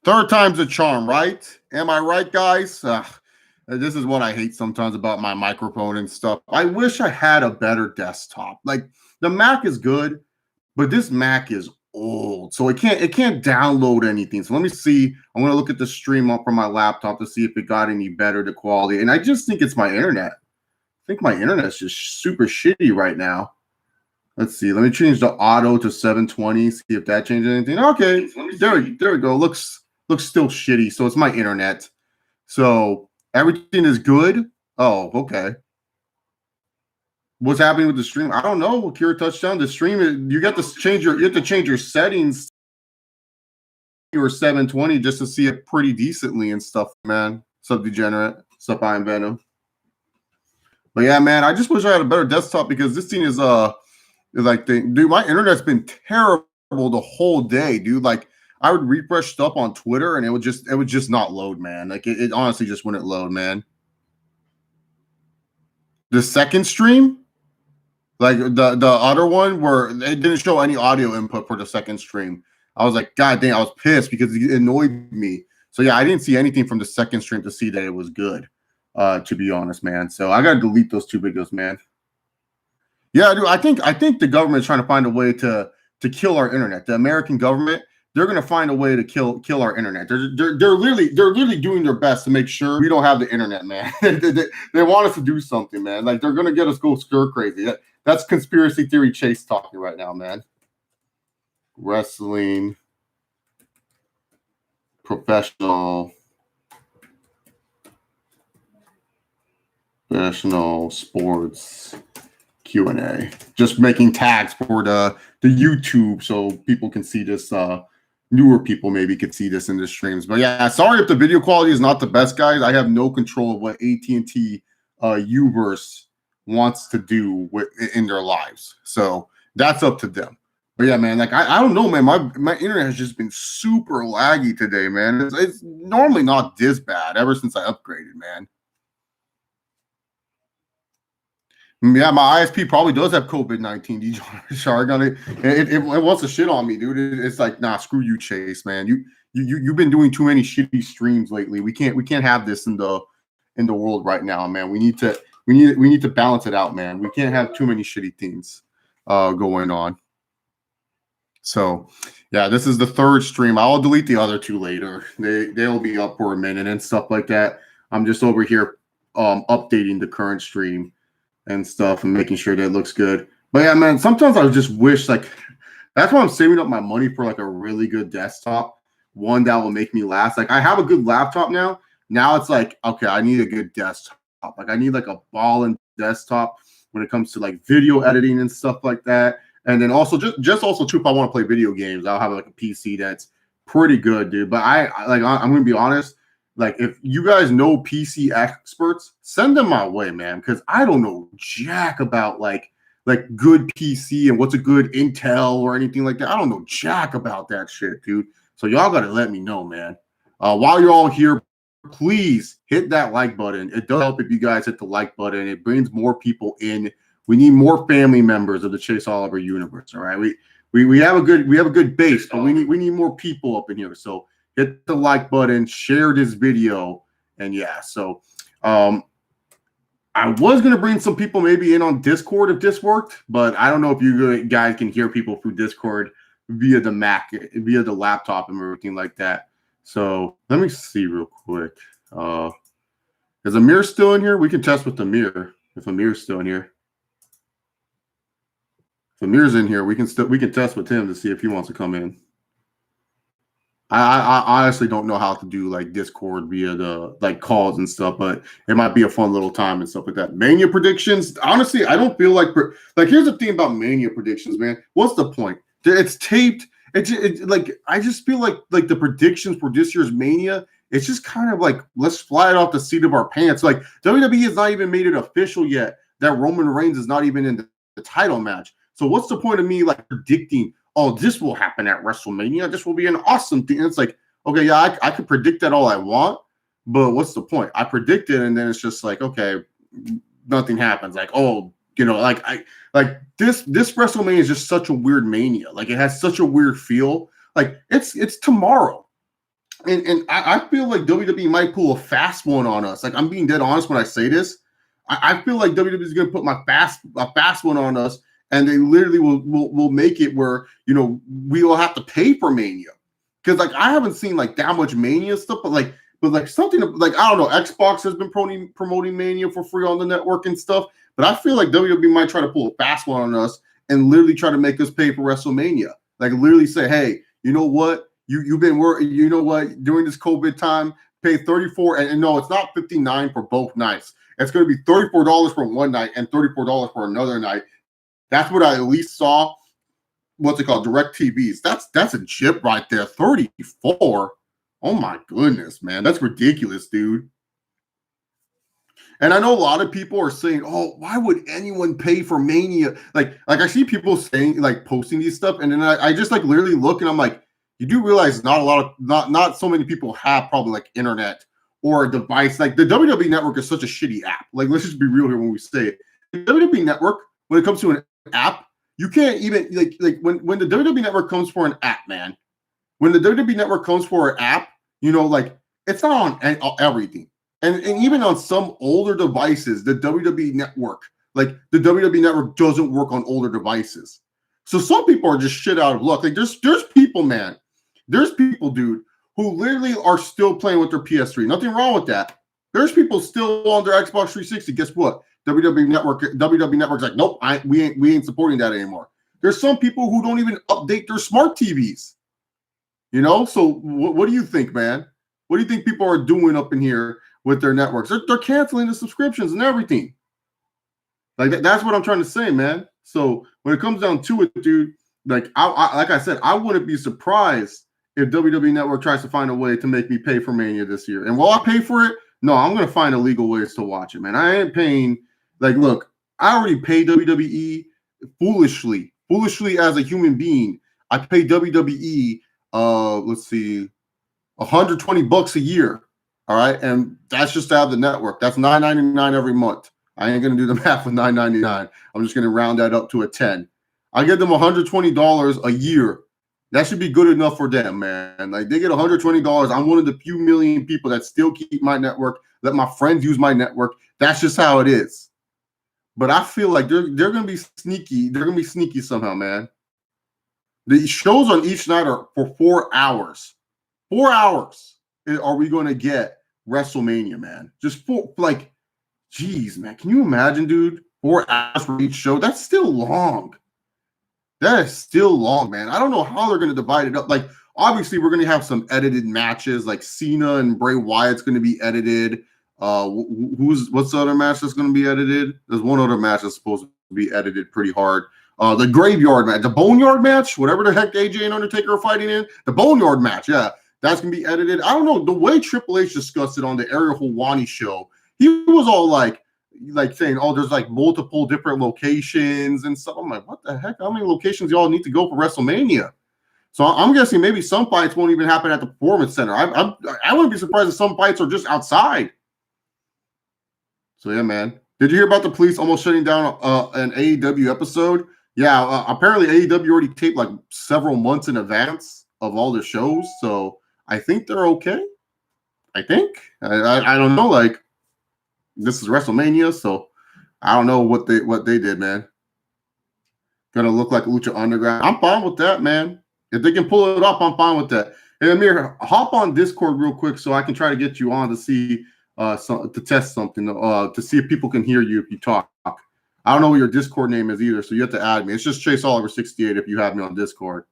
Third time's a charm, right? Am I right, guys? This is what I hate sometimes about my microphone and stuff. I wish I had a better desktop. Like the Mac is good, but this Mac is old, so it can't download anything. So let me see. I'm gonna look at the stream up from my laptop to see if it got any better the quality. And I just think it's my internet. I think my internet's just super shitty right now. Let's see. Let me change the auto to 720. See if that changes anything. Okay, there we go. Looks still shitty. So it's my internet. So everything is good. Oh, okay. What's happening with the stream? I don't know. Kira touchdown. The stream, you have to change your settings. Or 720 just to see it pretty decently and stuff, man. Sub degenerate, sub I am Venom. But yeah, man, I just wish I had a better desktop because this thing is dude, my internet's been terrible the whole day, dude. Like I would refresh stuff on Twitter and it would just not load, man. Like it honestly just wouldn't load, man. The second stream, like the other one where it didn't show any audio input for the second stream. I was like, God dang, I was pissed because it annoyed me. So yeah, I didn't see anything from the second stream to see that it was good, to be honest, man. So I gotta delete those two videos, man. Yeah, dude, I think the government's trying to find a way to kill our internet. The American government, they're gonna find a way to kill our internet. They're literally doing their best to make sure we don't have the internet, man. they want us to do something, man. Like they're gonna get us go stir crazy. That's conspiracy theory Chase talking right now, man. Wrestling professional sports Q&A. Just making tags for the YouTube so people can see this. Newer people maybe could see this in the streams. But yeah, sorry if the video quality is not the best, guys. I have no control of what AT&T Uverse wants to do in their lives. So that's up to them. But yeah, man, like I don't know, man. My internet has just been super laggy today, man. It's normally not this bad ever since I upgraded, man. Yeah, my ISP probably does have COVID-19. It wants to shit on me, dude. It's like, nah, screw you, Chase, man. You've been doing too many shitty streams lately. We can't have this in the world right now, man. We need to balance it out, man. We can't have too many shitty things going on. So, yeah, this is the third stream. I'll delete the other two later. They'll be up for a minute and stuff like that. I'm just over here updating the current stream and stuff and making sure that it looks good. But yeah, man, sometimes I just wish, like, that's why I'm saving up my money for like a really good desktop, one that will make me last. Like I have a good laptop now. Now it's like, okay, I need a good desktop. Like I need like a ballin' desktop when it comes to like video editing and stuff like that. And then also just also too, if I want to play video games, I'll have like a PC that's pretty good, dude. But I'm gonna be honest. Like if you guys know PC experts, send them my way, man. Because I don't know jack about like good PC and what's a good Intel or anything like that. I don't know jack about that shit, dude. So y'all gotta let me know, man. While you're all here, please hit that like button. It does help if you guys hit the like button. It brings more people in. We need more family members of the Chase Oliver universe. All right, we have a good base, but we need more people up in here. So hit the like button, share this video, and yeah. So I was gonna bring some people maybe in on Discord if this worked, but I don't know if you guys can hear people through Discord via the Mac, via the laptop, and everything like that. So let me see real quick. Is Amir still in here? We can test with Amir if Amir's still in here. If Amir's in here, we can test with him to see if he wants to come in. I honestly don't know how to do like Discord via the like calls and stuff, but it might be a fun little time and stuff like that. Mania predictions. Honestly, I don't feel like here's the thing about Mania predictions, man. What's the point? It's taped. Like I just feel like the predictions for this year's Mania, it's just kind of like let's fly it off the seat of our pants. Like WWE has not even made it official yet that Roman Reigns is not even in the title match. So what's the point of me like predicting, oh, this will happen at WrestleMania. This will be an awesome thing. And it's like, okay, yeah, I can predict that all I want, but what's the point? I predict it, and then it's just like, okay, nothing happens. Like, oh, this WrestleMania is just such a weird Mania. Like, it has such a weird feel. Like, it's tomorrow. and I feel like WWE might pull a fast one on us. Like, I'm being dead honest when I say this. I feel like WWE is going to put a fast one on us, and they literally will make it where, you know, we will have to pay for Mania, because like I haven't seen like that much Mania stuff, but like something like, I don't know, Xbox has been promoting Mania for free on the network and stuff, but I feel like WWE might try to pull a fast one on us and literally try to make us pay for WrestleMania. Like, literally say, hey, you know what? You've been working, you know what, during this COVID time, pay 34, and no, it's not 59 for both nights. It's going to be $34 for one night and $34 for another night. That's what I at least saw. What's it called? Direct TVs. That's a chip right there. 34. Oh my goodness, man. That's ridiculous, dude. And I know a lot of people are saying, "Oh, why would anyone pay for Mania?" Like I see people saying, like, posting these stuff, and then I just like literally look, and I'm like, you do realize not so many people have probably like internet or a device. Like, the WWE Network is such a shitty app. Like, let's just be real here when we say it. The WWE Network, when it comes to an app, you can't even like when the WWE Network comes for an app, man. When the WWE Network comes for an app, you know, like, it's not on everything. And even on some older devices, the WWE Network, like, the WWE Network doesn't work on older devices. So some people are just shit out of luck. Like, there's people, man. There's people, dude, who literally are still playing with their PS3. Nothing wrong with that. There's people still on their Xbox 360. Guess what? WWE Network's like, nope, we ain't supporting that anymore. There's some people who don't even update their smart TVs. You know, so what do you think, man? What do you think people are doing up in here with their networks? They're canceling the subscriptions and everything. Like, that's what I'm trying to say, man. So when it comes down to it, dude, like like I said, I wouldn't be surprised if WWE Network tries to find a way to make me pay for Mania this year. And will I pay for it? No, I'm gonna find illegal ways to watch it, man. I ain't paying. Like, look, I already pay WWE foolishly as a human being. I pay WWE. Let's see, $120 a year. All right, and that's just to have the network. That's $9.99 every month. I ain't gonna do the math with $9.99. I'm just gonna round that up to a 10. I give them $120 a year. That should be good enough for them, man. Like, they get $120. I'm one of the few million people that still keep my network. Let my friends use my network. That's just how it is. But I feel like they're gonna be sneaky. They're gonna be sneaky somehow, man. The shows on each night are for 4 hours. 4 hours are we going to get WrestleMania, man? Just like, geez, man. Can you imagine, dude? 4 hours for each show? That's still long. That is still long, man. I don't know how they're going to divide it up. Like, obviously, we're going to have some edited matches. Like, Cena and Bray Wyatt's going to be edited. What's the other match that's going to be edited? There's one other match that's supposed to be edited pretty hard. The graveyard match, the boneyard match, whatever the heck AJ and Undertaker are fighting in, the boneyard match, yeah, that's gonna be edited. I don't know, the way Triple H discussed it on the Ariel Helwani show, he was all like saying, oh, there's like multiple different locations and stuff. I'm like, what the heck? How many locations y'all need to go for WrestleMania? So I'm guessing maybe some fights won't even happen at the Performance Center. I wouldn't be surprised if some fights are just outside. So yeah, man. Did you hear about the police almost shutting down an AEW episode? Yeah, apparently AEW already taped like several months in advance of all the shows, so I think they're okay. I think I don't know. Like, this is WrestleMania, so I don't know what they did, man. Gonna look like Lucha Underground. I'm fine with that, man. If they can pull it off, I'm fine with that. Hey, Amir, hop on Discord real quick so I can try to get you on to see to test something to see if people can hear you if you talk. I don't know what your Discord name is either, so you have to add me. It's just Chase Oliver 68 if you have me on Discord.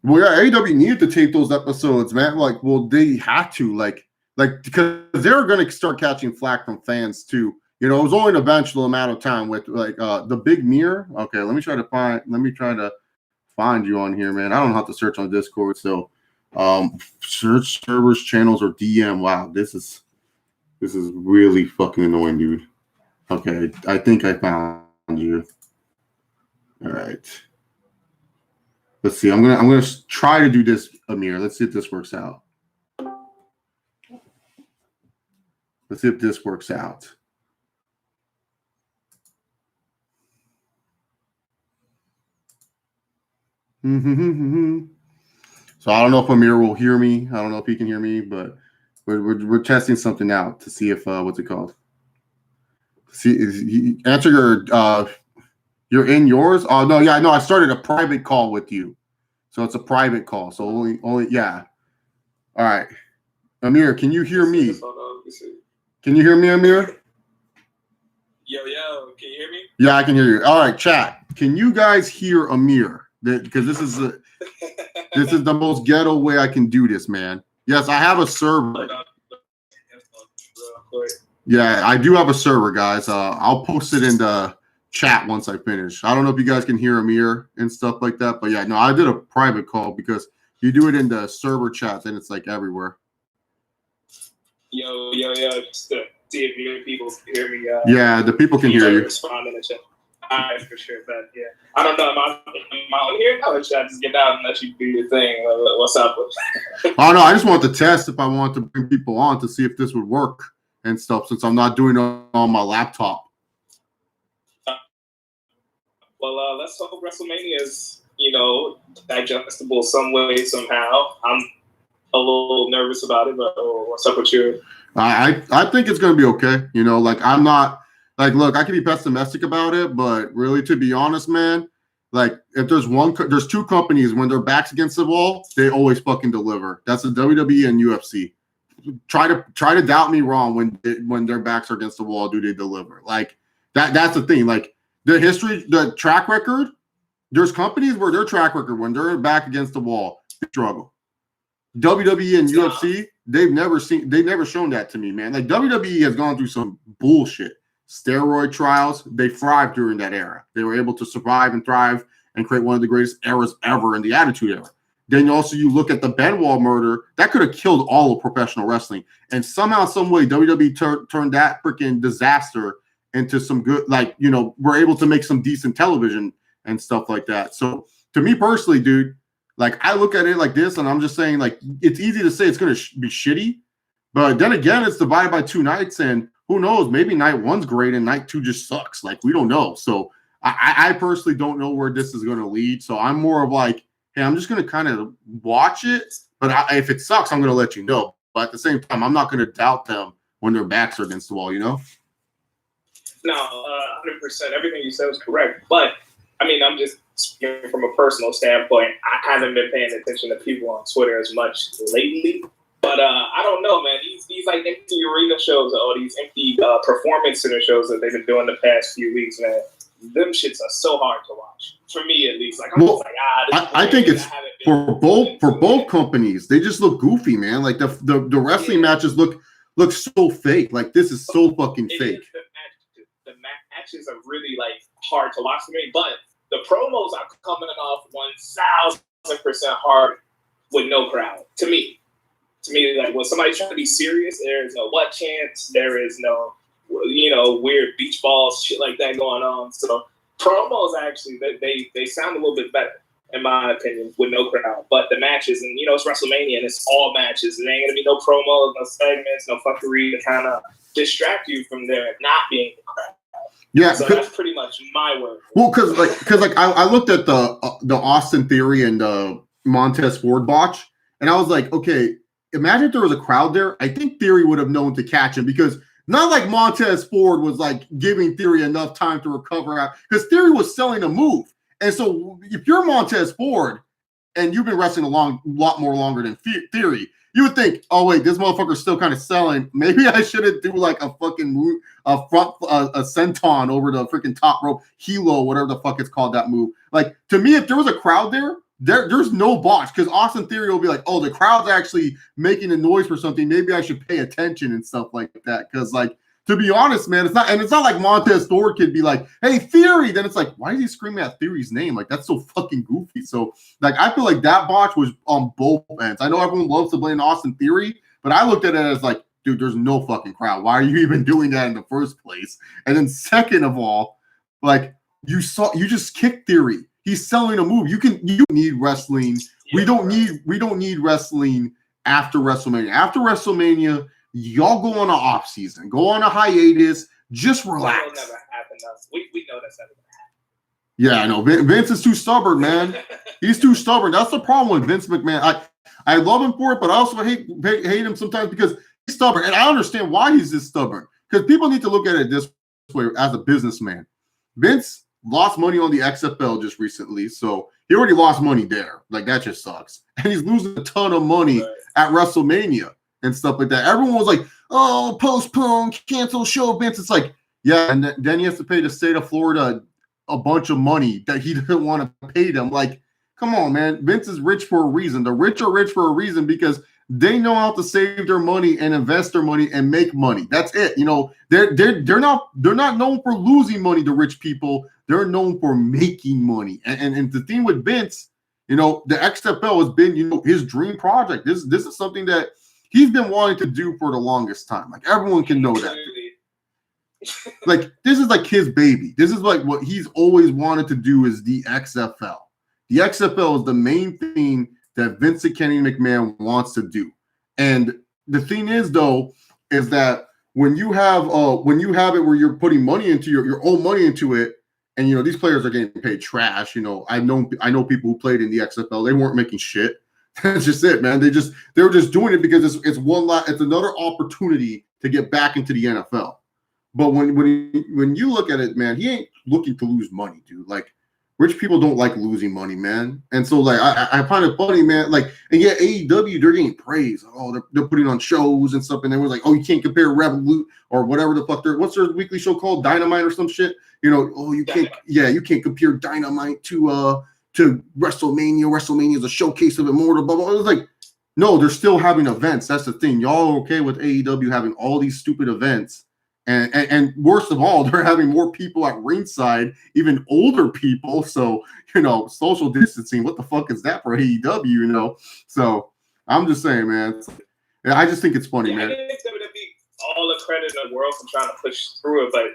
Well, yeah, AEW needed to tape those episodes, man. Like, well, they had to, like because they're going to start catching flack from fans too. You know, it was only an eventual amount of time with like the Big Mirror. Okay, let me try to find you on here, man. I don't know how to search on Discord, so search servers, channels, or DM. Wow, this is really fucking annoying, dude. Okay, I think I found you. All right. Let's see. I'm gonna try to do this, Amir. Let's see if this works out. Let's see if this works out. So I don't know if Amir will hear me. I don't know if he can hear me, but we're testing something out to see if what's it called? See, answer your you're in yours. Oh no, yeah, no. I started a private call with you, so it's a private call. So only yeah. All right, Amir, can you hear me? Can you hear me, Amir? Yo, can you hear me? Yeah, I can hear you. All right, chat. Can you guys hear Amir? Because this is the most ghetto way I can do this, man. Yes, I have a server. Yeah, I do have a server, guys. I'll post it in the chat once I finish. I don't know if you guys can hear Amir and stuff like that, but yeah, no, I did a private call because you do it in the server chat, then it's like everywhere. Yo, just to see if you people can hear me. Yeah, the people can hear you. Respond in the chat. All right, for sure. But yeah, I don't know. Am I on here? No, should I just get out and let you do your thing? What's up? Oh no, I just want to test if I want to bring people on to see if this would work and stuff, since I'm not doing it on my laptop. Well, let's hope WrestleMania is, digestible some way, somehow. I'm a little nervous about it, but what's up with you? I think it's going to be okay. I'm not look, I can be pessimistic about it, but really, to be honest, man, if there's two companies when their backs against the wall, they always fucking deliver. That's the WWE and UFC. Try to doubt me wrong when their backs are against the wall. Do they deliver? That's the thing. The history, the track record. There's companies where their track record, when they're back against the wall, they struggle. WWE and UFC, they've never shown that to me, man. WWE has gone through some bullshit. Steroid trials, they thrived during that era. They were able to survive and thrive and create one of the greatest eras ever in the Attitude Era. Then you look at the Benoit murder, that could have killed all of professional wrestling. And somehow, some way, WWE turned that freaking disaster into some good, we're able to make some decent television and stuff like that. So to me personally, dude, I look at it like this, and I'm just saying, it's easy to say it's going to be shitty, but then again, it's divided by 2 nights, and who knows? Maybe night 1's great and night 2 just sucks. We don't know. So I personally don't know where this is going to lead. So I'm more of hey, I'm just going to kind of watch it, but if it sucks, I'm going to let you know. But at the same time, I'm not going to doubt them when their backs are against the wall, No, 100%. Everything you said was correct. But, I'm just speaking from a personal standpoint. I haven't been paying attention to people on Twitter as much lately. But I don't know, man. These empty arena shows, or these empty performance center shows that they've been doing the past few weeks, man, them shits are so hard to watch. For me, at least. I think it's for both companies. They just look goofy, man. The wrestling matches look so fake. This is so fucking fake. The matches are really hard to watch for me, but the promos are coming off 1,000% hard with no crowd. To me, when somebody's trying to be serious, there is no what chance. There is no, weird beach balls, shit like that going on. So promos actually, they sound a little bit better, in my opinion, with no crowd. But the matches, and it's WrestleMania, and it's all matches. There ain't gonna be no promos, no segments, no fuckery to kind of distract you from there not being a crowd. Yeah, so that's pretty much my word. Well, because I looked at the Austin Theory and the Montez Ford botch, and I was like, okay, imagine if there was a crowd there. I think Theory would have known to catch him, because not like Montez Ford was giving Theory enough time to recover out, because Theory was selling a move. And so if you're Montez Ford and you've been wrestling a lot more longer than Theory, you would think, oh wait, this motherfucker's still kind of selling. Maybe I shouldn't do a fucking move, a senton over the freaking top rope, helo, whatever the fuck it's called, that move. To me, if there was a crowd there's no botch, because Austin Theory will be like, oh, the crowd's actually making a noise for something. Maybe I should pay attention and stuff like that. Because to be honest, man, it's not like Montez Ford could be like, hey, Theory. Then it's why is he screaming at Theory's name? That's so fucking goofy. So I feel like that botch was on both ends. I know everyone loves to blame Austin Theory, but I looked at it as dude, there's no fucking crowd. Why are you even doing that in the first place? And then second of all, you just kicked Theory. He's selling a move. You need wrestling. Yeah, we don't need wrestling after WrestleMania. After WrestleMania, y'all go on an off season, go on a hiatus, just relax. That'll never happen. We know that's never gonna happen. Yeah, I know. Vince is too stubborn, man. He's too stubborn. That's the problem with Vince McMahon. I love him for it, but I also hate him sometimes because he's stubborn. And I understand why he's this stubborn. Because people need to look at it this way as a businessman. Vince lost money on the XFL just recently, so he already lost money there. Like, that just sucks. And he's losing a ton of money at WrestleMania and stuff like that. Everyone was like, oh, postpone, cancel show, Vince. It's like, yeah, and then he has to pay the state of Florida a bunch of money that he didn't want to pay them. Like, come on, man. Vince is rich for a reason. The rich are rich for a reason because they know how to save their money and invest their money and make money. That's it. You know, they're not known for losing money, the rich people. They're known for making money. And the thing with Vince, you know, the XFL has been, you know, his dream project. This is something that he's been wanting to do for the longest time. Like, everyone can know that. Like, this is like his baby. This is like what he's always wanted to do is the XFL. The XFL is the main thing that Vincent Kenny McMahon wants to do. And the thing is, though, is that when you have it where you're putting money into your own money into it, and you know these players are getting paid trash. You know, I know people who played in the XFL, they weren't making shit. That's just it, man. They were just doing it because it's another opportunity to get back into the NFL. But when you look at it, man, he ain't looking to lose money, dude. Like, rich people don't like losing money, man. And so, like, I find it funny, man. Like, and yet AEW, they're getting praise. Oh, they're putting on shows and stuff, and they were like, oh, you can't compare Revolut or whatever the fuck. What's their weekly show called? Dynamite or some shit. You know, oh, you can't. Yeah, you can't compare Dynamite to WrestleMania. WrestleMania is a showcase of Immortal. Blah blah. It was like, no, they're still having events. That's the thing. Y'all are okay with AEW having all these stupid events. And worst of all, they're having more people at ringside, even older people. So, you know, social distancing, what the fuck is that for AEW, you know? So I'm just saying, man. I just think it's funny, man. I give WWE all the credit in the world for trying to push through it. But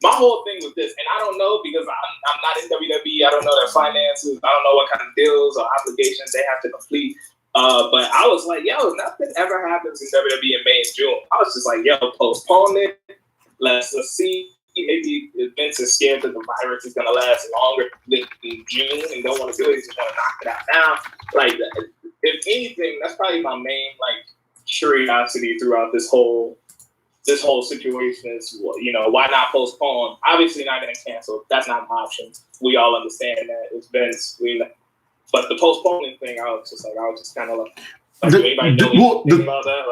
my whole thing with this, and I don't know because I'm not in WWE. I don't know their finances. I don't know what kind of deals or obligations they have to complete. But I was like, yo, nothing ever happens in WWE in May and June. I was just like, yo, postpone it. Let's see. Maybe Vince is scared that the virus is going to last longer than June and don't want to do it. He's just want to knock it out now. Like, if anything, that's probably my main like curiosity throughout this whole situation is, you know, why not postpone? Obviously, not going to cancel. That's not an option. We all understand that it's Vince. But the postponing thing, I was just kind of like. About that?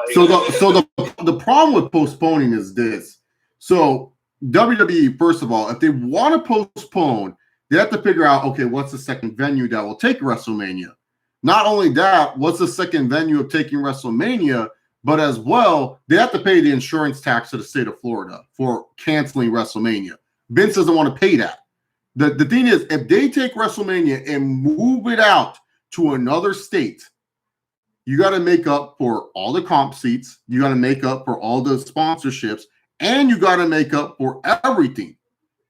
Like, the problem with postponing is this. So WWE, first of all, if they want to postpone, they have to figure out, okay, what's the second venue that will take WrestleMania? Not only that, what's the second venue of taking WrestleMania, but as well, they have to pay the insurance tax to the state of Florida for canceling WrestleMania. Vince doesn't want to pay that. The thing is, if they take WrestleMania and move it out to another state, you got to make up for all the comp seats. You got to make up for all the sponsorships. And you got to make up for everything.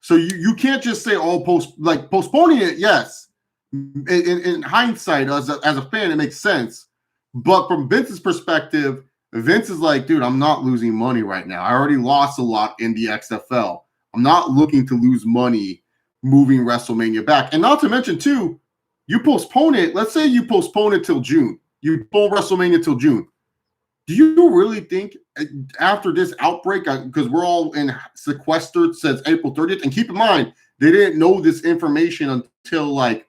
So you can't just say postponing it. Yes, in hindsight, as a fan, it makes sense. But from Vince's perspective, Vince is like, dude, I'm not losing money right now. I already lost a lot in the XFL. I'm not looking to lose money moving WrestleMania back. And not to mention, too, you postpone it. Let's say you postpone it till June. You pull WrestleMania till June. Do you really think after this outbreak, because we're all in sequestered since April 30th, and keep in mind, they didn't know this information until like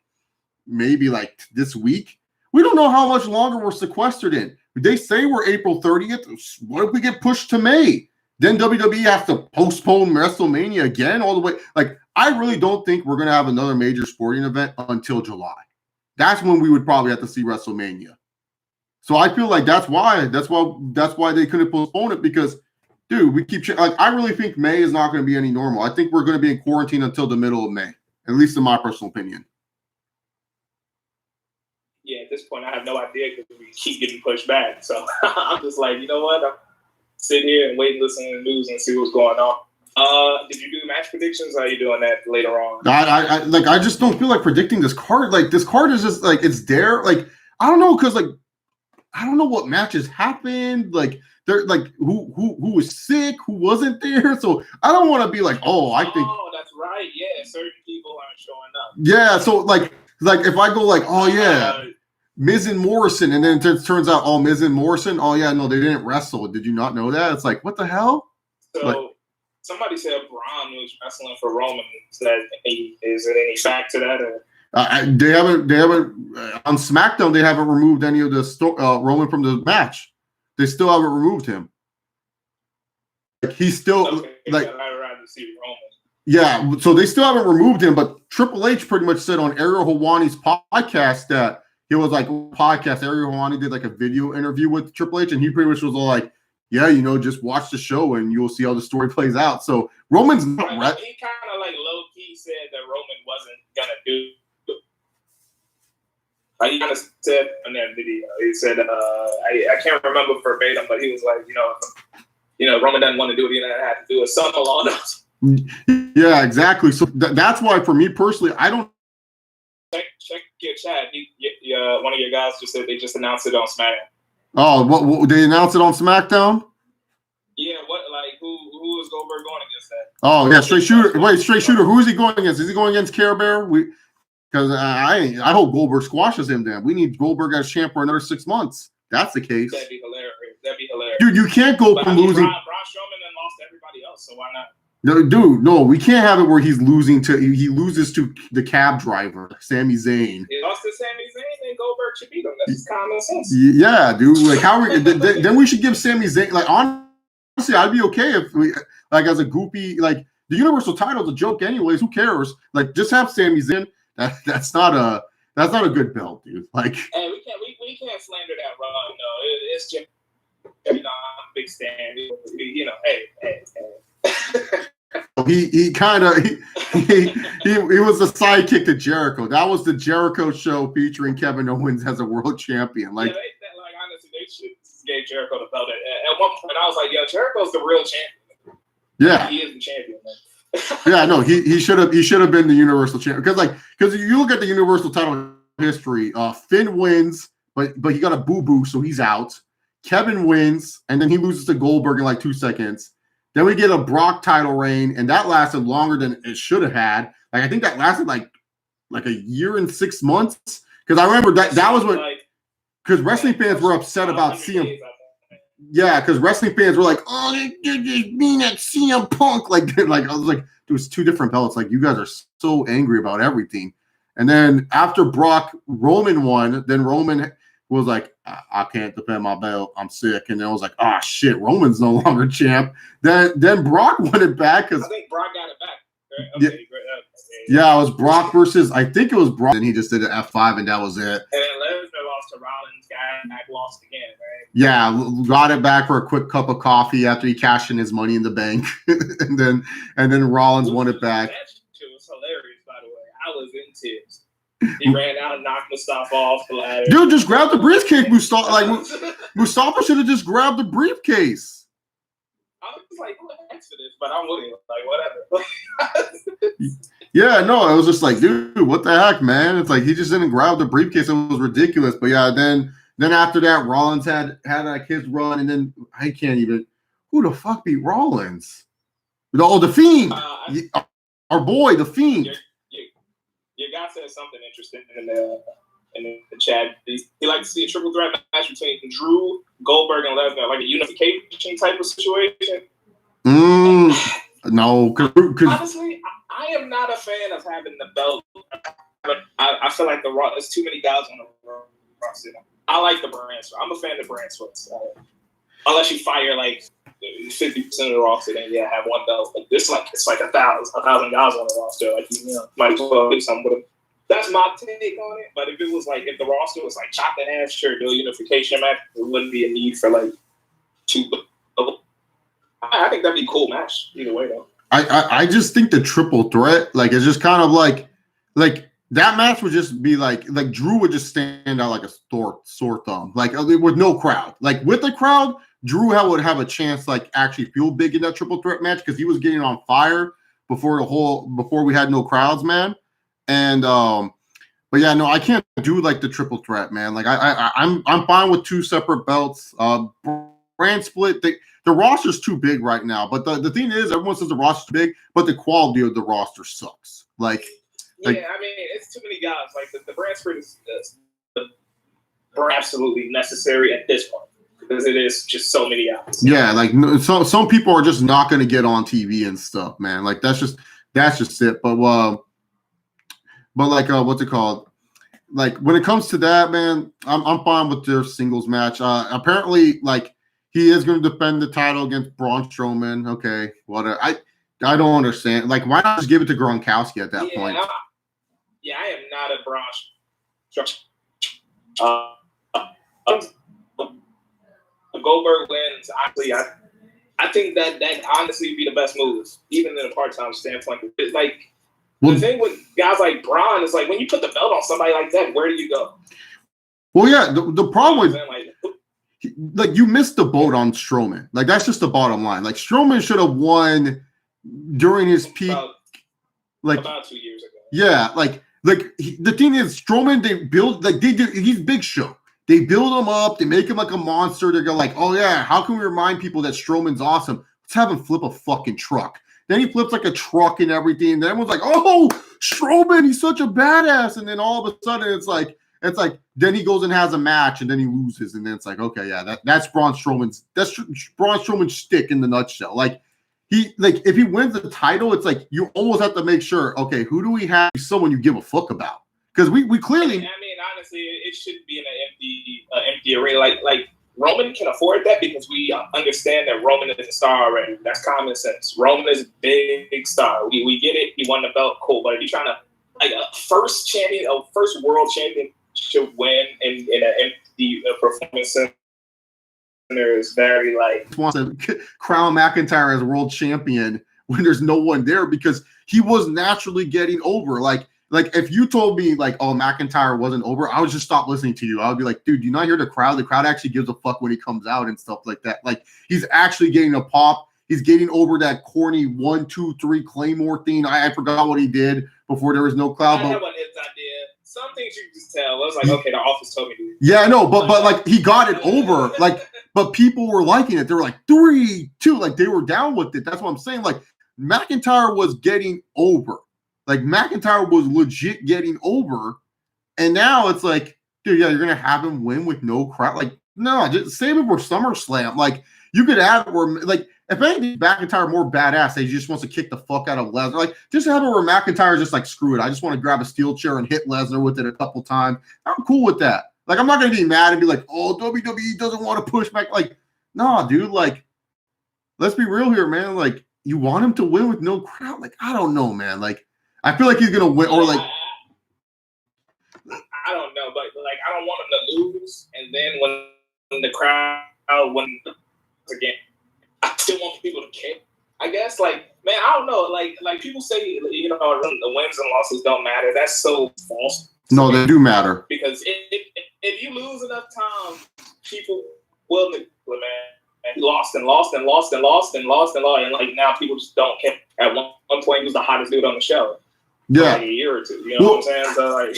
maybe like this week. We don't know how much longer we're sequestered in. They say we're April 30th. What if we get pushed to May? Then WWE has to postpone WrestleMania again all the way. Like, I really don't think we're going to have another major sporting event until July. That's when we would probably have to see WrestleMania. So I feel like that's why they couldn't postpone it because, dude, we keep like I really think May is not going to be any normal. I think we're going to be in quarantine until the middle of May, at least in my personal opinion. Yeah, at this point, I have no idea because we keep getting pushed back. So I'm just like, you know what? I'm sitting here and wait and listen to the news and see what's going on. Did you do match predictions? Or are you doing that later on? I just don't feel like predicting this card. Like, this card is just like it's there. Like, I don't know because like. I don't know what matches happened. Like they're like who was sick, who wasn't there. So I don't want to be like, I think. Oh, that's right. Yeah, certain people aren't showing up. Yeah, so like if I go like, oh yeah, Miz and Morrison, and then it turns out, oh, Miz and Morrison, oh yeah, no, they didn't wrestle. Did you not know that? It's like, what the hell? So like, somebody said Braun was wrestling for Roman. Is there any fact to that? Or? They haven't on SmackDown. They haven't removed any of the Roman from the match. They still haven't removed him. Like he's still like. I'd rather see Roman. Yeah, so they still haven't removed him, but Triple H pretty much said on Ariel Helwani's podcast that he was like podcast. Ariel Helwani did like a video interview with Triple H, and he pretty much was all like, "Yeah, just watch the show and you'll see how the story plays out." So Roman's not right. He kind of like low key said that Roman wasn't gonna do. He kind of said in that video, he said, "I can't remember verbatim, but he was like, Roman doesn't want to do it, he doesn't have to do it." Something along those. Yeah, exactly. So that's why, for me personally, I don't check your chat. One of your guys just said they just announced it on SmackDown. Oh, what they announced it on SmackDown? Yeah, who is Goldberg going against that? Oh yeah, straight shooter. Wait, straight shooter. Who is he going against? Is he going against Care Bear? Because I hope Goldberg squashes him. Then we need Goldberg as champ for another 6 months. That's the case. That'd be hilarious. Dude, you can't go from losing. Braun Strowman then lost to everybody else, so why not? No, dude, no, we can't have it where he loses to the cab driver, Sami Zayn. He lost to Sami Zayn, and Goldberg should beat him. That's common sense. Yeah, dude. Like how then we should give Sami Zayn, like, honestly, I'd be okay if we, like, as a goopy, like, the Universal title's a joke anyways. Who cares? Like, just have Sami Zayn. That's not a good belt, dude. Like, hey, we can't slander that Raw. No, it's just, I'm a big stan. Hey. He was the sidekick to Jericho. That was the Jericho show featuring Kevin Owens as a world champion. Like, honestly, they should give Jericho the belt. At one point, I was like, "Yo, Jericho's the real champion." Yeah, he is the champion. Yeah, no, he should have been the Universal champion because you look at the Universal title history. Finn wins, but he got a boo-boo, so he's out. Kevin wins, and then he loses to Goldberg in like 2 seconds. Then we get a Brock title reign, and that lasted longer than it should have had. Like, I think that lasted like a year and 6 months. Because I remember that was when, because wrestling fans were upset about CM. Yeah, because wrestling fans were like, "Oh, they mean at CM Punk." Like I was like, dude, it's 2 different belts. Like, you guys are so angry about everything. And then after Roman won, then Roman was like, I can't defend my belt. I'm sick. And then I was like, ah, shit, Roman's no longer champ. Then Brock won it back. I think Brock got it back. Right? Okay, yeah. Great. Yeah, it was Brock versus, I think it was Brock. And he just did an F5, and that was it. And then Lesnar lost to Rollins. Guy lost again, right? Yeah, got it back for a quick cup of coffee after he cashed in his money in the bank. and then Rollins won it back. That shit was hilarious, by the way. I was in tears. He ran out and knocked Mustafa off the ladder. Dude, just grab the briefcase, Mustafa. Like, Mustafa should have just grabbed the briefcase. I was like, who asked for this? But I'm with him. Like, whatever. Yeah, no, it was just like, dude, what the heck, man? It's like he just didn't grab the briefcase. It was ridiculous. But yeah, then after that, Rollins had like his run, and then I can't even. Who the fuck beat Rollins? The Fiend. Our boy, the Fiend. Your guy said something interesting in the chat. He liked to see a triple threat match between Drew, Goldberg, and Lesnar, like a unification type of situation. No, cause honestly, I am not a fan of having the belt. I feel like there's too many guys on the roster. I like the brand split. I'm a fan of the brand splits. Unless you fire like 50% of the roster, then have one belt. Like this, it's like 1,000 guys on the roster. Like might as well do something with them. That's my take on it. But if the roster was like chopped in half, sure, do a unification match. There wouldn't be a need for like 2. I think that'd be a cool match either way though. I just think the triple threat, like, it's just kind of like that match would just be like Drew would just stand out like a sore thumb, like with no crowd. Like with the crowd, Drew would have a chance, like, actually feel big in that triple threat match because he was getting on fire before we had no crowds, man. And but yeah, no, I can't do like the triple threat, man. Like I'm fine with 2 separate belts. Brand split. The roster's too big right now. But the thing is, everyone says the roster's too big, but the quality of the roster sucks. I mean, it's too many guys. Like the brand split is absolutely necessary at this point because it is just so many hours. Yeah, like some people are just not going to get on TV and stuff, man. Like that's just it. But like what's it called? Like when it comes to that, man, I'm fine with their singles match. Apparently, like he is going to defend the title against Braun Strowman. Okay, whatever. I don't understand. Like, why not just give it to Gronkowski at that point? I am not a Braun. Goldberg wins. Honestly, I think that honestly would be the best move, even in a part-time standpoint. It's like the thing with guys like Braun is like when you put the belt on somebody like that, where do you go? Well, yeah, the problem with like you missed the boat on Strowman. Like that's just the bottom line. Like Strowman should have won during his peak, about 2 years ago. Yeah, like the thing is, Strowman he's Big Show. They build him up. They make him like a monster. They go like, oh yeah, how can we remind people that Strowman's awesome? Let's have him flip a fucking truck. Then he flips like a truck and everything. And then everyone's like, oh, Strowman, he's such a badass. And then all of a sudden it's like then he goes and has a match and then he loses. And then it's like, okay, yeah, that's Braun Strowman's shtick in the nutshell. Like if he wins the title, it's like you almost have to make sure, okay, who do we have? Someone you give a fuck about. Because we clearly. I mean, honestly, it should be in an empty arena. Like Roman can afford that because we understand that Roman is a star already. That's common sense. Roman is a big star. We get it. He won the belt, cool. But if you're trying to like a first world championship win in an empty performance center is very like wants to crown McIntyre as world champion when there's no one there because he was naturally getting over. Like if you told me like, oh, McIntyre wasn't over, I would just stop listening to you. I would be like, dude, you not hear the crowd? The crowd actually gives a fuck when he comes out and stuff like that. Like he's actually getting a pop. He's getting over that corny 1, 2, 3 Claymore thing. I forgot what he did before there was no crowd. I have an idea. Some things you can just tell. I was like, okay, the office told me to. Yeah, I know, but like he got it over. Like, but people were liking it. They were like 3, 2. Like they were down with it. That's what I'm saying. Like McIntyre was getting over. Like McIntyre was legit getting over, and now it's like, dude, yeah, you're gonna have him win with no crowd. Like, no, just save it for SummerSlam. Like, you could have it where, like, if anything, McIntyre more badass, he just wants to kick the fuck out of Lesnar. Like, just have it where McIntyre just like, screw it. I just want to grab a steel chair and hit Lesnar with it a couple times. I'm cool with that. Like, I'm not gonna be mad and be like, oh, WWE doesn't want to push back. Like, nah, dude. Like, let's be real here, man. Like, you want him to win with no crowd? Like, I don't know, man. Like. I feel like he's gonna win, or like I don't know, but like I don't want him to lose, and then when the crowd wins again, I still want people to care. I guess, like, man, I don't know, like people say, the wins and losses don't matter. That's so false. No, they do matter because if you lose enough time, people will, man. And he lost and lost and lost and lost and lost and lost, and like now people just don't care. At one point, he was the hottest dude on the show. Yeah, like a year or two. You know what I'm saying? So like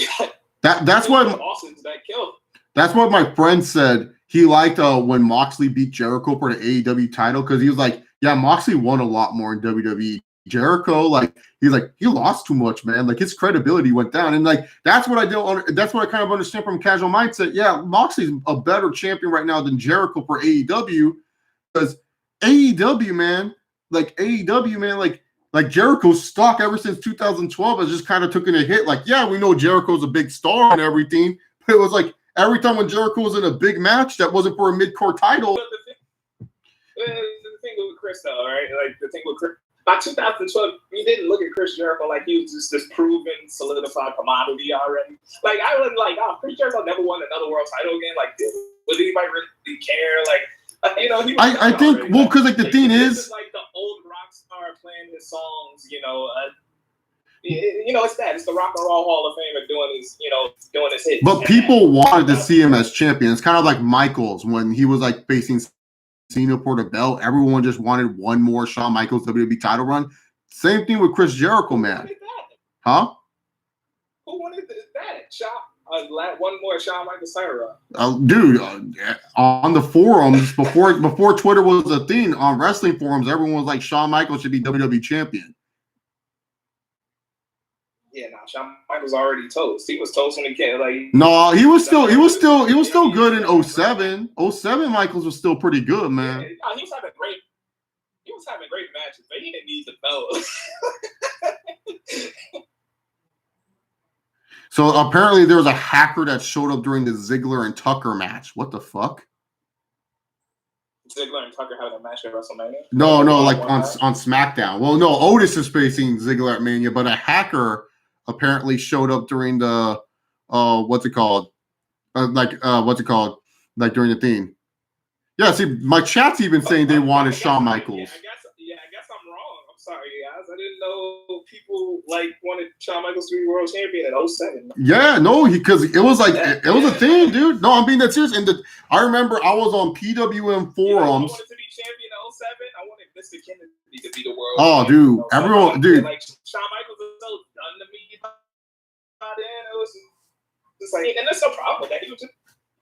that's what losses that killed. That's what my friend said. He liked when Moxley beat Jericho for the AEW title because he was like, yeah, Moxley won a lot more in WWE. Jericho, like, he's like, he lost too much, man. Like his credibility went down, and like that's what I don't. That's what I kind of understand from casual mindset. Yeah, Moxley's a better champion right now than Jericho for AEW because AEW, man, like Jericho's stock ever since 2012 has just kind of taken a hit. Like, yeah, we know Jericho's a big star and everything, but it was like every time when Jericho was in a big match that wasn't for a mid-core title. The thing with Chris, though, right? Like the thing with Chris, by 2012, you didn't look at Chris Jericho like he was just this proven, solidified commodity already. Like I was like, oh, Chris Jericho never won another world title again. Like, would anybody really care? Like. I think already. Well, because like the thing is like the old rock star playing his songs, it's the Rock and Roll Hall of Fame doing his hits. But people wanted to see him as champion. It's kind of like Michaels when he was like facing Cena for the belt. Everyone just wanted one more Shawn Michaels WWE title run. Same thing with Chris Jericho, man. Huh? Who wanted that? One more Shawn Michaels title run. Dude, on the forums before Twitter was a thing, on wrestling forums, everyone was like, Shawn Michaels should be WWE champion. Yeah, no, Shawn Michaels already toast. He was toast when he came. Like, no, he was still good in 07. 07 Michaels was still pretty good, man. Yeah, he was having great matches, but he didn't need the belt. So apparently there was a hacker that showed up during the Ziggler and Tucker match. What the fuck? Ziggler and Tucker having a match at WrestleMania? No, like on SmackDown. Well, no, Otis is facing Ziggler at Mania, but a hacker apparently showed up during the what's it called? Like during the theme. Yeah, see, my chat's even saying they wanted Shawn Michaels. I guess I'm wrong. I'm sorry, guys. I didn't know people wanted Shawn Michaels to be world champion in 07. Yeah, no, because it was like it was a thing, dude. No, I'm being that serious. And I remember I was on PWM forums. I wanted to be champion in 07. I wanted Mr. Kennedy to be the world. Oh, champion. dude, everyone, dude. Like Shawn Michaels was so done to me by then. It was just like, and there's no problem with that. He was just.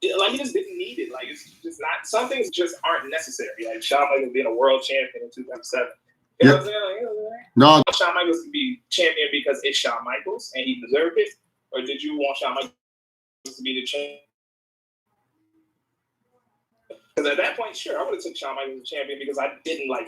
He just didn't need it. Like, it's just not. Some things just aren't necessary. Like Shawn Michaels being a world champion in 2007. You know what I'm saying? No. Shawn Michaels to be champion because it's Shawn Michaels and he deserved it, or did you want Shawn Michaels to be the champion? Because at that point, sure, I would have took Shawn Michaels as champion because I didn't like.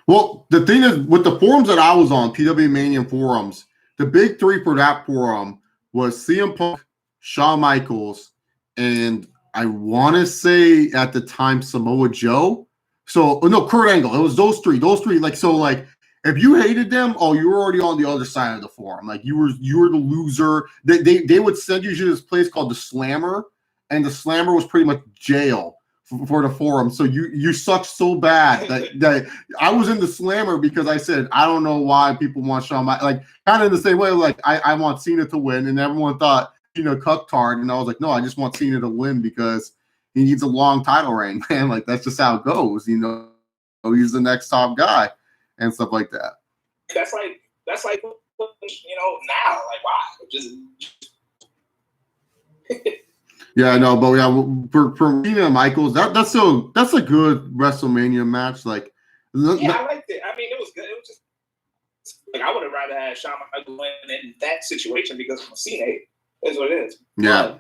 Well, the thing is, with the forums that I was on, PW Mania forums, the big three for that forum was CM Punk, Shawn Michaels, and I want to say at the time Samoa Joe. So no, Kurt Angle. It was those three. Like if you hated them, you were already on the other side of the forum. Like you were the loser. They would send you to this place called the Slammer, and the Slammer was pretty much jail for the forum. So you sucked so bad that I was in the Slammer because I said I don't know why people want Shawn Michaels. Like kind of in the same way. Like I want Cena to win, and everyone thought. Cucktard, and I was like, no, I just want Cena to win because he needs a long title reign, man. Like that's just how it goes, He's the next top guy and stuff like that. That's like now, like why? Just yeah, no, but yeah, for Cena and Michaels, that's a good WrestleMania match. Like, yeah, I liked it. I mean, it was good. It was just like I would have rather had Shawn Michaels win in that situation because of Cena. Is what it is. Yeah.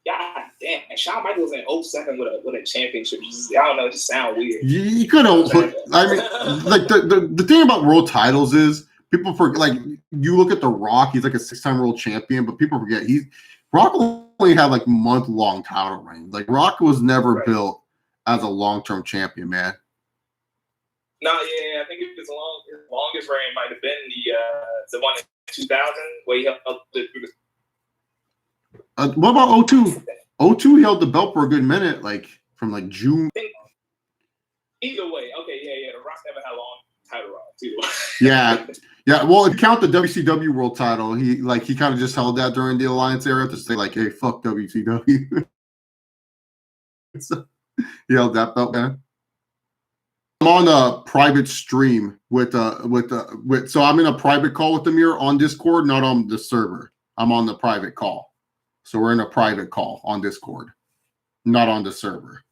God damn. And Shawn Michaels in 07 with a championship. I don't know. It just sounds weird. You could have. I mean, like the thing about world titles is people forget. Like you look at The Rock, he's like a 6-time world champion, but people forget Rock only had like month-long title reigns. Like Rock was never built as a long-term champion, man. No, yeah, I think his longest reign might have been the one in 2000 where he held the. What about 02? 02, he held the belt for a good minute, like from like June. Either way, okay, yeah. The Rock never had a long title run too. yeah. Well, if you count the WCW world title, he kind of just held that during the Alliance era to say like, hey, fuck WCW. So, he held that belt, man. I'm on a private stream with so I'm in a private call with Amir on Discord, not on the server. I'm on the private call. So we're in a private call on Discord, not on the server.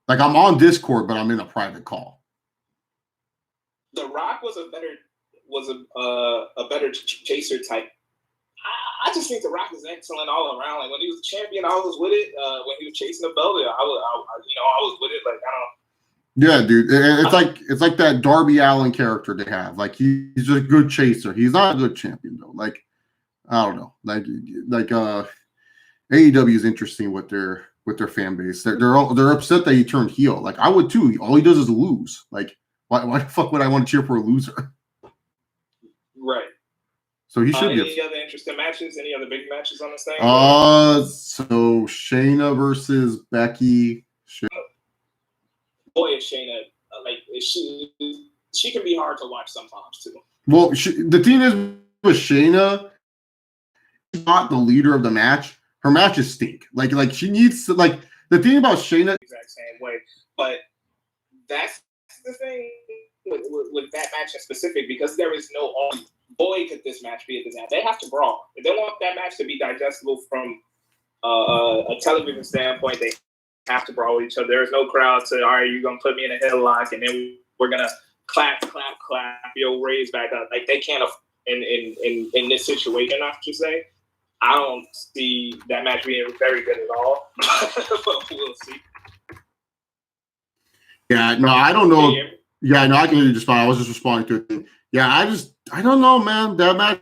Like I'm on Discord, but I'm in a private call. The Rock was a better chaser type. I just think The Rock is excellent all around. Like when he was champion, I was with it. When he was chasing the belt, I was with it. Like I don't. Yeah, dude. It's like that Darby Allin character they have. Like he's just a good chaser. He's not a good champion though. Like I don't know. Like AEW is interesting with their fan base. They're upset that he turned heel. Like I would too. All he does is lose. Like why the fuck would I want to cheer for a loser? Right. So he should any other interesting matches? Any other big matches on this thing? So Shayna versus Becky. Boy, is Shayna she can be hard to watch sometimes too. Well, the thing is with Shayna, she's not the leader of the match. Her matches stink. Like she needs to, like the thing about Shayna. Exact same way, but that's the thing with that match in specific because there is no boy could this match be at this match. They have to brawl if they want that match to be digestible from a television standpoint. They have to brawl with each other. There is no crowd to, all right, you're going to put me in a headlock and then we're going to clap, your raise back up. Like they can't in this situation, I should say. I don't see that match being very good at all. But we'll see. Yeah, no, I don't know. Yeah, no, I can hear you just fine. I was just responding to it. Yeah, I don't know, man. That match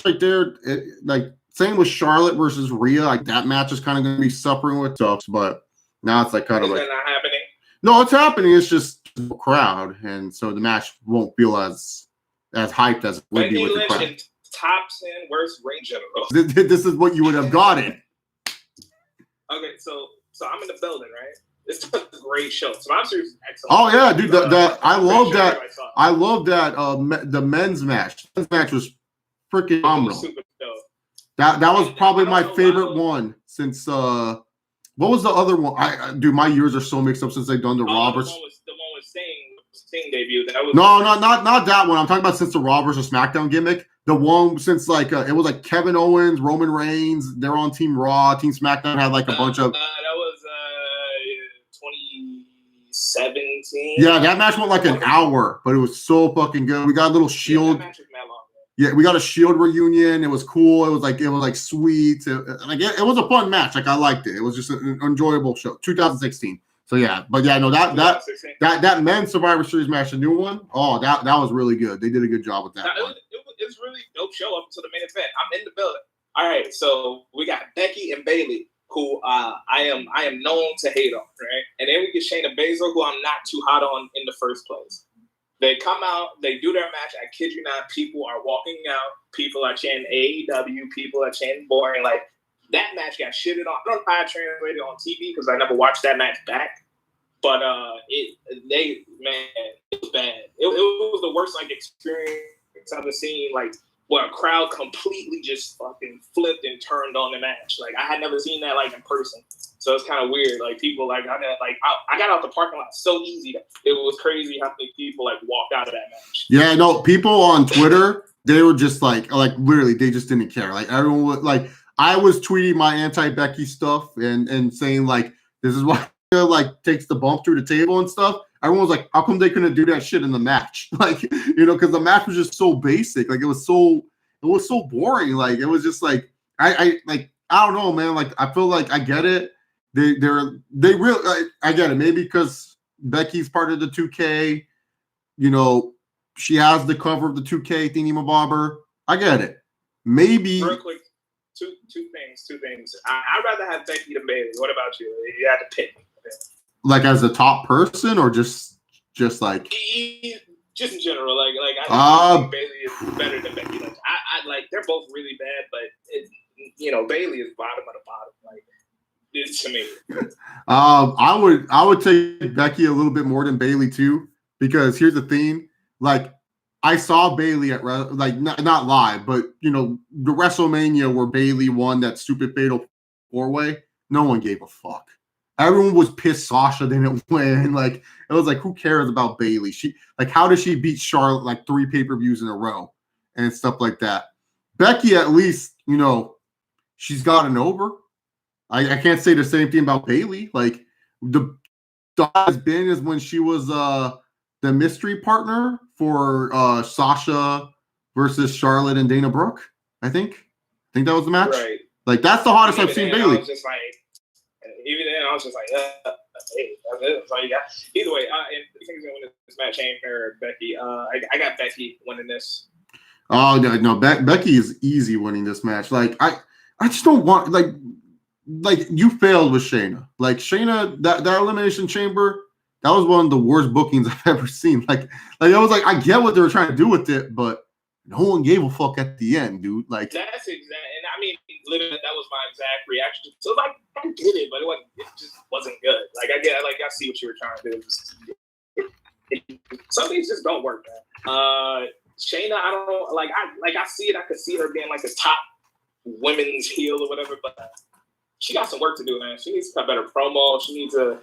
right there, like same with Charlotte versus Rhea, like that match is kind of going to be suffering with stuff, but now it's like kind of like not happening. No, it's happening. It's just a crowd, and so the match won't feel as hyped as it would be with the crowd. Top 10 worst ring general. This is what you would have gotten. Okay, so I'm in the building, right? It's a great show. So I'm serious. Excellent. Oh yeah, dude. I love that. I love that. The men's match. The men's match was freaking phenomenal. Super dope. That was probably my favorite one since. What was the other one? Dude, my years are so mixed up since they've done the Roberts. The one with Sting debut. That was not that one. I'm talking about since the Roberts or SmackDown gimmick. The one since like it was like Kevin Owens, Roman Reigns. They're on Team Raw. Team SmackDown had like a bunch of. That was 2017. Yeah, that match went like an hour, but it was so fucking good. We got a little Shield. Yeah, that match was mad long. Yeah, we got a Shield reunion. It was cool. It was like sweet. It was a fun match. Like I liked it. It was just an enjoyable show. 2016. So yeah, but yeah, no, that men's Survivor Series match, the new one. Oh, that was really good. They did a good job with that. It's really dope show up to the main event. I'm in the building. All right, so we got Becky and Bayley, who I am known to hate on, right? And then we get Shayna Baszler, who I'm not too hot on in the first place. They come out, they do their match. I kid you not, people are walking out. People are chanting AEW. People are chanting boring. Like, that match got shitted on. I don't know how I translated on TV because I never watched that match back. But it was bad. It was the worst experience I've ever seen. Like, where a crowd completely just fucking flipped and turned on the match. Like, I had never seen that in person. So it's kind of weird. Like, people I got out the parking lot so easy. It was crazy how many people walked out of that match. Yeah, no, people on Twitter, they were just like literally they just didn't care. Like everyone was I was tweeting my anti-Becky stuff and saying this is why takes the bump through the table and stuff. Everyone was like, how come they couldn't do that shit in the match? Because the match was just so basic. It was so boring. It was just I don't know, man. I feel like I get it. They really I get it. Maybe because Becky's part of the 2K, she has the cover of the 2K thingy-mabobber. I get it. Maybe real quick, two things. I'd rather have Becky than Bayley. What about you? You had to pick. As a top person or just just in general, I think Bayley is better than Becky. I they're both really bad, but Bayley is bottom of the bottom. It's to me. I would take Becky a little bit more than Bayley too, because here's the thing. I saw Bayley at not live, but the WrestleMania where Bayley won that stupid fatal 4-way. No one gave a fuck. Everyone was pissed Sasha didn't win. It was who cares about Bayley? She how does she beat Charlotte 3 pay-per-views in a row and stuff like that? Becky, at least, she's gotten over. I can't say the same thing about Bayley. The has been is when she was the mystery partner for Sasha versus Charlotte and Dana Brooke. I think that was the match. Right. That's the hottest I've seen Bayley. Even then, I was just hey, that's all you got. Either way, and I think he's gonna win this match. Or Becky. I got Becky winning this. Oh no, Becky is easy winning this match. I just don't want you failed with Shayna. Shayna, that Elimination Chamber, that was one of the worst bookings I've ever seen. I was I get what they were trying to do with it, but no one gave a fuck at the end, dude. That's exactly, and I mean, literally, that was my exact reaction. So I get it, but it just wasn't good. I get, I see what you were trying to do. Some things just don't work, man. Shayna, I don't know. I see it. I could see her being a top women's heel or whatever, but she got some work to do, man. She needs to cut better promo. She needs to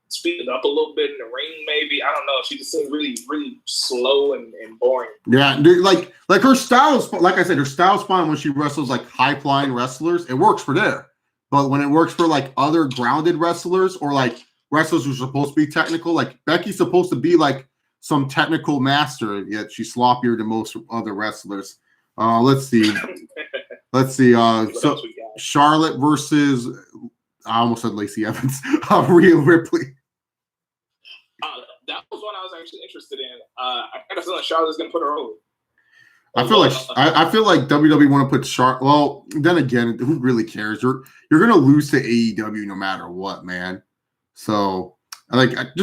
speed it up a little bit in the ring, maybe. I don't know. She just seems really, really slow and boring. Yeah, dude, her style is, like I said, her style's fine when she wrestles high-flying wrestlers. It works for there. But when it works for other grounded wrestlers or wrestlers who are supposed to be technical, Becky's supposed to be some technical master, yet she's sloppier than most other wrestlers. Let's see. So Charlotte versus, I almost said Lacey Evans, Rhea Ripley. That was one I was actually interested in. I kind of feel like Charlotte's gonna put her over. I feel like WWE want to put Charlotte. Well, then again, who really cares? You're gonna lose to AEW no matter what, man. So if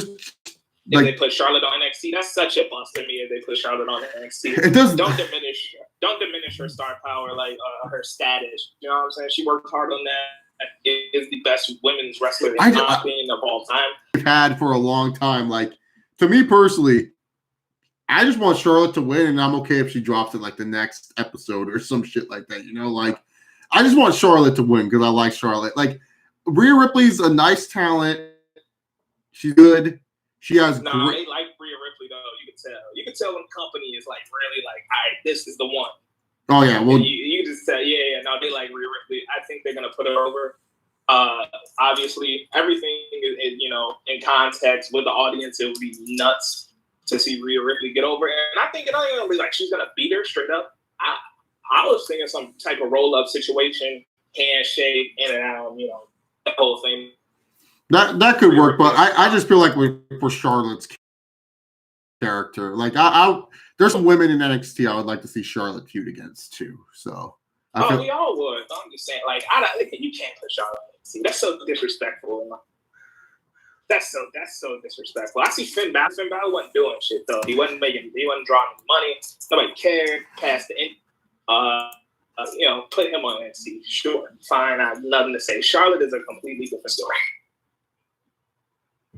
they put Charlotte on NXT, that's such a bust to me. If they put Charlotte on NXT, it does. Don't diminish her star power, like her status. You know what I'm saying? She worked hard on that. It is the best women's wrestler in my opinion of all time. I've had for a long time. Like, to me personally, I just want Charlotte to win, and I'm okay if she drops it like the next episode or some shit like that. You know, like I just want Charlotte to win because I like Charlotte. Like Rhea Ripley's a nice talent. She's good. She has. No, they like Rhea Ripley though. You can tell. You can tell when company is like really like, all right, this is the one. Oh yeah, well you just say yeah. No, they like Rhea Ripley. I think they're gonna put her over. Obviously, everything is in context with the audience. It would be nuts to see Rhea Ripley get over, and I think it ain't gonna be like she's gonna beat her straight up. I was thinking some type of roll up situation, handshake, in and out. The whole thing. That could work, but I just feel like for Charlotte's character, like there's some women in NXT I would like to see Charlotte feud against too. So we all would. I'm just saying, like you can't put Charlotte in NXT. That's so disrespectful. That's so disrespectful. I see Finn Balor. Finn Balor wasn't doing shit though. He wasn't drawing money. Nobody cared. Past the end. Put him on NXT. Sure, fine. I have nothing to say. Charlotte is a completely different story.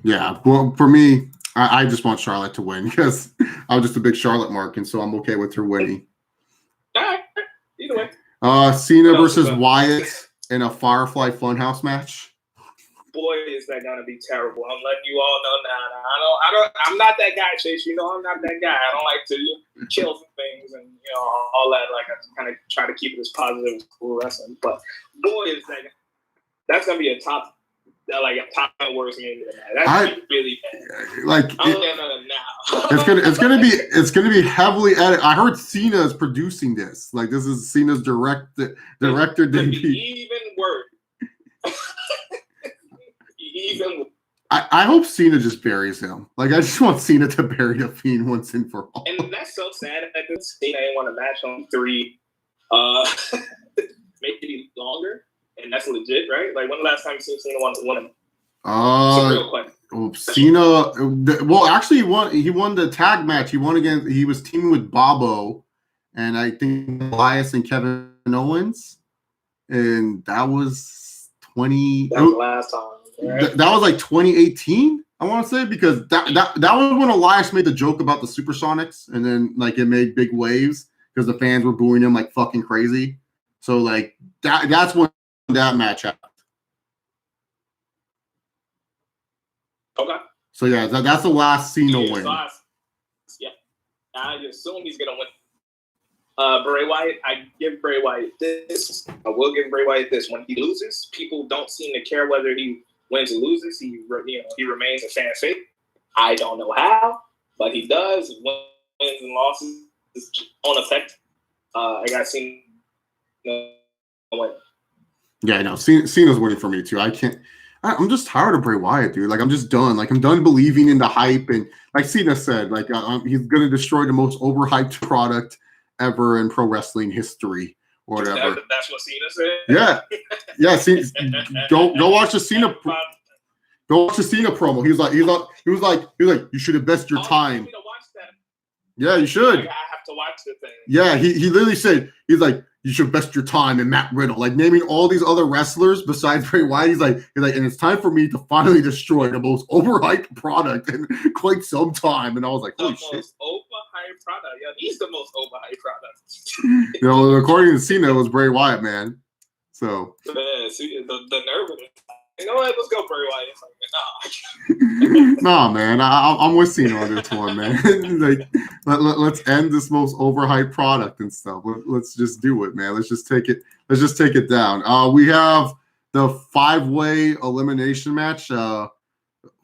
Yeah, well, for me, I just want Charlotte to win because I'm just a big Charlotte mark, and so I'm okay with her winning. All right, either way. Cena versus Wyatt in a Firefly Funhouse match. Boy, is that gonna be terrible! I'm letting you all know now. I'm not that guy, Chase. I'm not that guy. I don't like to kill things and all that. Like I kind of try to keep it as positive as cool wrestling. But boy, is that's gonna be a top worst maybe. That's really bad. Like now. it's gonna be heavily edited. I heard Cena is producing this. Like this is Cena's director debut. Even worse. Even. I hope Cena just buries him. Like I just want Cena to bury the Fiend once and for all. And that's so sad that Cena didn't want to match on 3, maybe longer. And that's legit, right? Like, when the last time you seen Cena want to win him? Real question. Cena. Well, actually, he won the tag match. He was teaming with Bobo, and I think Elias and Kevin Owens, and that was 20. That was the last time. Right? That was like 2018. I want to say because that was when Elias made the joke about the Supersonics, and then like it made big waves because the fans were booing him like fucking crazy. So like that's when that match happened. Okay. So yeah, that's the last Cena win. Yeah, I assume he's gonna win. Bray Wyatt, I give Bray Wyatt this. I will give Bray Wyatt this. When he loses, people don't seem to care whether he wins or loses. He remains a fan favorite. I don't know how, but he does. Wins and losses on effect. I got Cena win. Yeah, no, Cena's winning for me too. I'm just tired of Bray Wyatt, dude. Like, I'm just done. Like, I'm done believing in the hype. And like Cena said, like, he's going to destroy the most overhyped product ever in pro wrestling history or whatever. That's what Cena said? Yeah. Yeah, see, go watch the Cena. Go watch the Cena promo. He was like, you should invest your time. Yeah, you should. I have to watch the thing. Yeah, he literally said, he's like, you should invest your time in Matt Riddle, like naming all these other wrestlers besides Bray Wyatt. He's like, and it's time for me to finally destroy the most overhyped product in quite some time. And I was like, holy shit. The most overhyped product. Yeah, he's the most overhyped product. According to Cena, it was Bray Wyatt, man. So. Yeah, see, the nerve of it. You know what? Let's go Bray Wyatt. Like, nah, man. I'm with Cena on this one, man. Like, let's end this most overhyped product and stuff. Let's just do it, man. Let's just take it down. We have the 5-way elimination match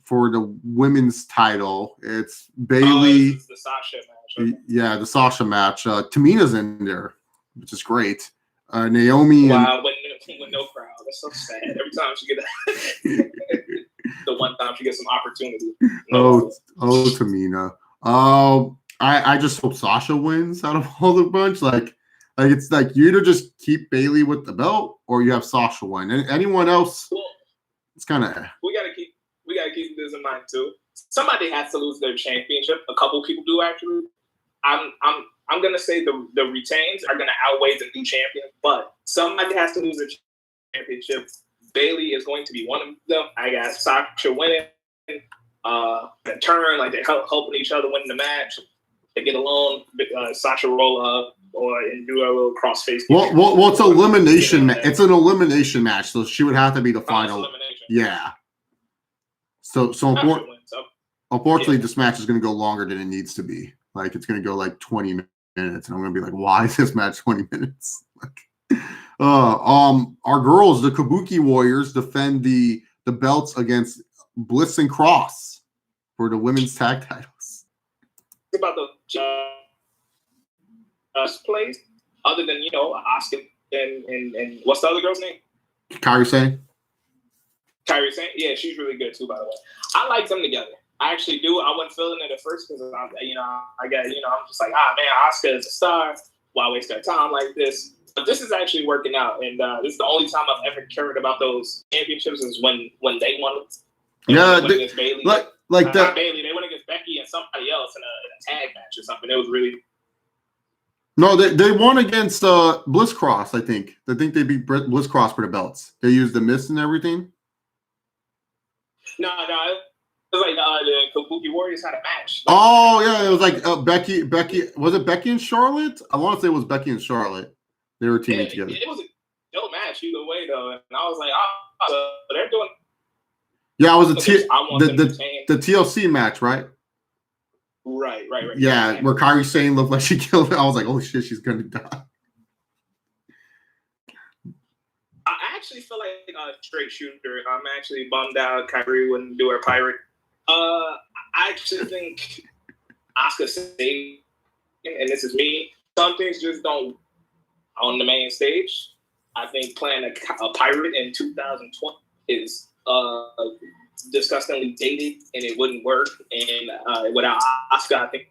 for the women's title. It's Bailey. This is the Sasha match. Okay. Yeah, the Sasha match. Tamina's in there, which is great. Naomi. Wow, with no crowd. That's so sad. Every time she get the one time she gets some opportunity. No Tamina. I just hope Sasha wins out of all the bunch. Like it's like you either just keep Bailey with the belt or you have Sasha win. And anyone else, it's kind of. We gotta keep this in mind too. Somebody has to lose their championship. A couple people do actually. I'm gonna say the retains are gonna outweigh the new champion, but somebody has to lose their championship. Bailey is going to be one of them. I got Sasha winning. The turn, like they're helping each other win the match. They get along. Sasha roll up and do a little crossface. Well, it's elimination. It's an elimination match, so she would have to be the final. Yeah. So unfortunately, this match is going to go longer than it needs to be. Like it's going to go like 20 minutes, and I'm going to be like, why is this match 20 minutes? Our girls, the Kabuki Warriors, defend the belts against Bliss and Cross for the women's tag titles. About the place, other than Asuka and what's the other girl's name? Kairi Sane. Yeah, she's really good too. By the way, I like them together. I actually do. I wasn't feeling it at first because I'm just like, man, Asuka is a star. Why waste our time like this? But this is actually working out, and this is the only time I've ever cared about those championships is when they won them. Yeah, against Bailey. Like that. Bailey, they went against Becky and somebody else in a tag match or something. It was really. No, they won against Bliss Cross. I think they beat Bliss Cross for the belts. They used the mist and everything. No, it was like the Kabuki Warriors had a match. Yeah, it was like Becky. Was it Becky and Charlotte? I want to say it was Becky and Charlotte. They were teaming together. It was a dope match either way, though, and I was like, so they're doing. Yeah, it was the TLC match, right? Right. Yeah, where Kairi Sane looked like she killed her. I was like, oh shit, she's gonna die. I actually feel like a straight shooter. I'm actually bummed out Kairi wouldn't do her pirate. I actually think Asuka saved, and this is me. Some things just don't on the main stage. I think playing a pirate in 2020 is disgustingly dated, and it wouldn't work. And without Asuka, I think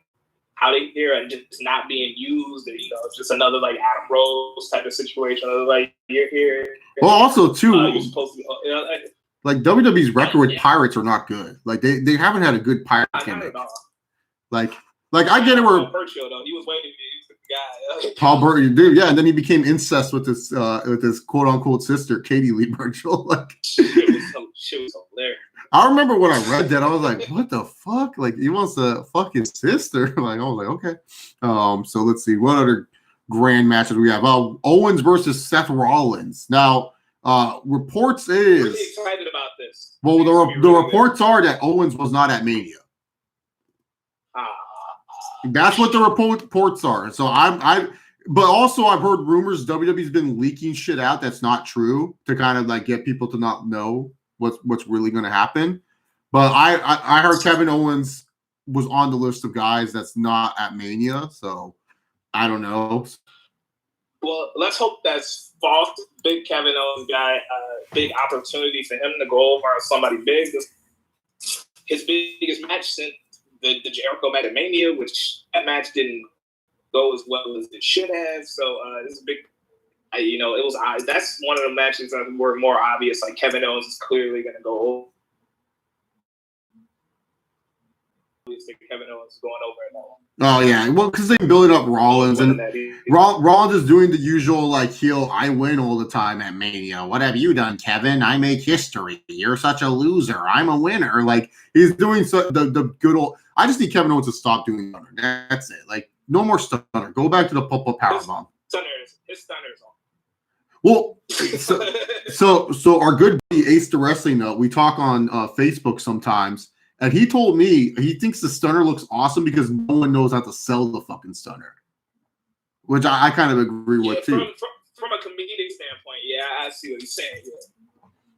out of here and just not being used, or, it's just another like Adam Rose type of situation. Like you're here. Well, also too, you're supposed to, like WWE's record with pirates are not good. Like they haven't had a good pirate gimmick. Like I get it where Paul Burchill, though, he was waiting to use the guy. Paul Burchill, dude, yeah, and then he became incest with his quote unquote sister, Katie Lee Burchill. Like she was hilarious. I remember when I read that, I was like, what the fuck? Like he wants to fuck his sister. Like I was like, okay. So let's see what other grand matches we have. Owens versus Seth Rollins. Now, reports is really excited about this. Well, the reports are that Owens was not at Mania. That's what the reports are. So but also I've heard rumors WWE's been leaking shit out that's not true to kind of like get people to not know what's really going to happen. But I heard Kevin Owens was on the list of guys that's not at Mania, so I don't know. Well, let's hope that's false. Big Kevin Owens guy, big opportunity for him to go over on somebody big. His biggest match since the Jericho match at Mania, which that match didn't go as well as it should have. So this is a big. It was. That's one of the matches that were more obvious. Like Kevin Owens is clearly going to go over. Kevin Owens is going over in that one. Oh yeah, well, because they build up Rollins, and Rollins is doing the usual like heel. I win all the time at Mania. What have you done, Kevin? I make history. You're such a loser. I'm a winner. Like he's doing the good old. I just need Kevin Owens to stop doing stunner. That's it. Like no more stunner. Go back to the pop-up powerbomb. His stunner's on. Well, so our good buddy Ace the Wrestling Note, we talk on Facebook sometimes. And he told me he thinks the stunner looks awesome because no one knows how to sell the fucking stunner, which I kind of agree with too. From a comedic standpoint, yeah, I see what he's saying.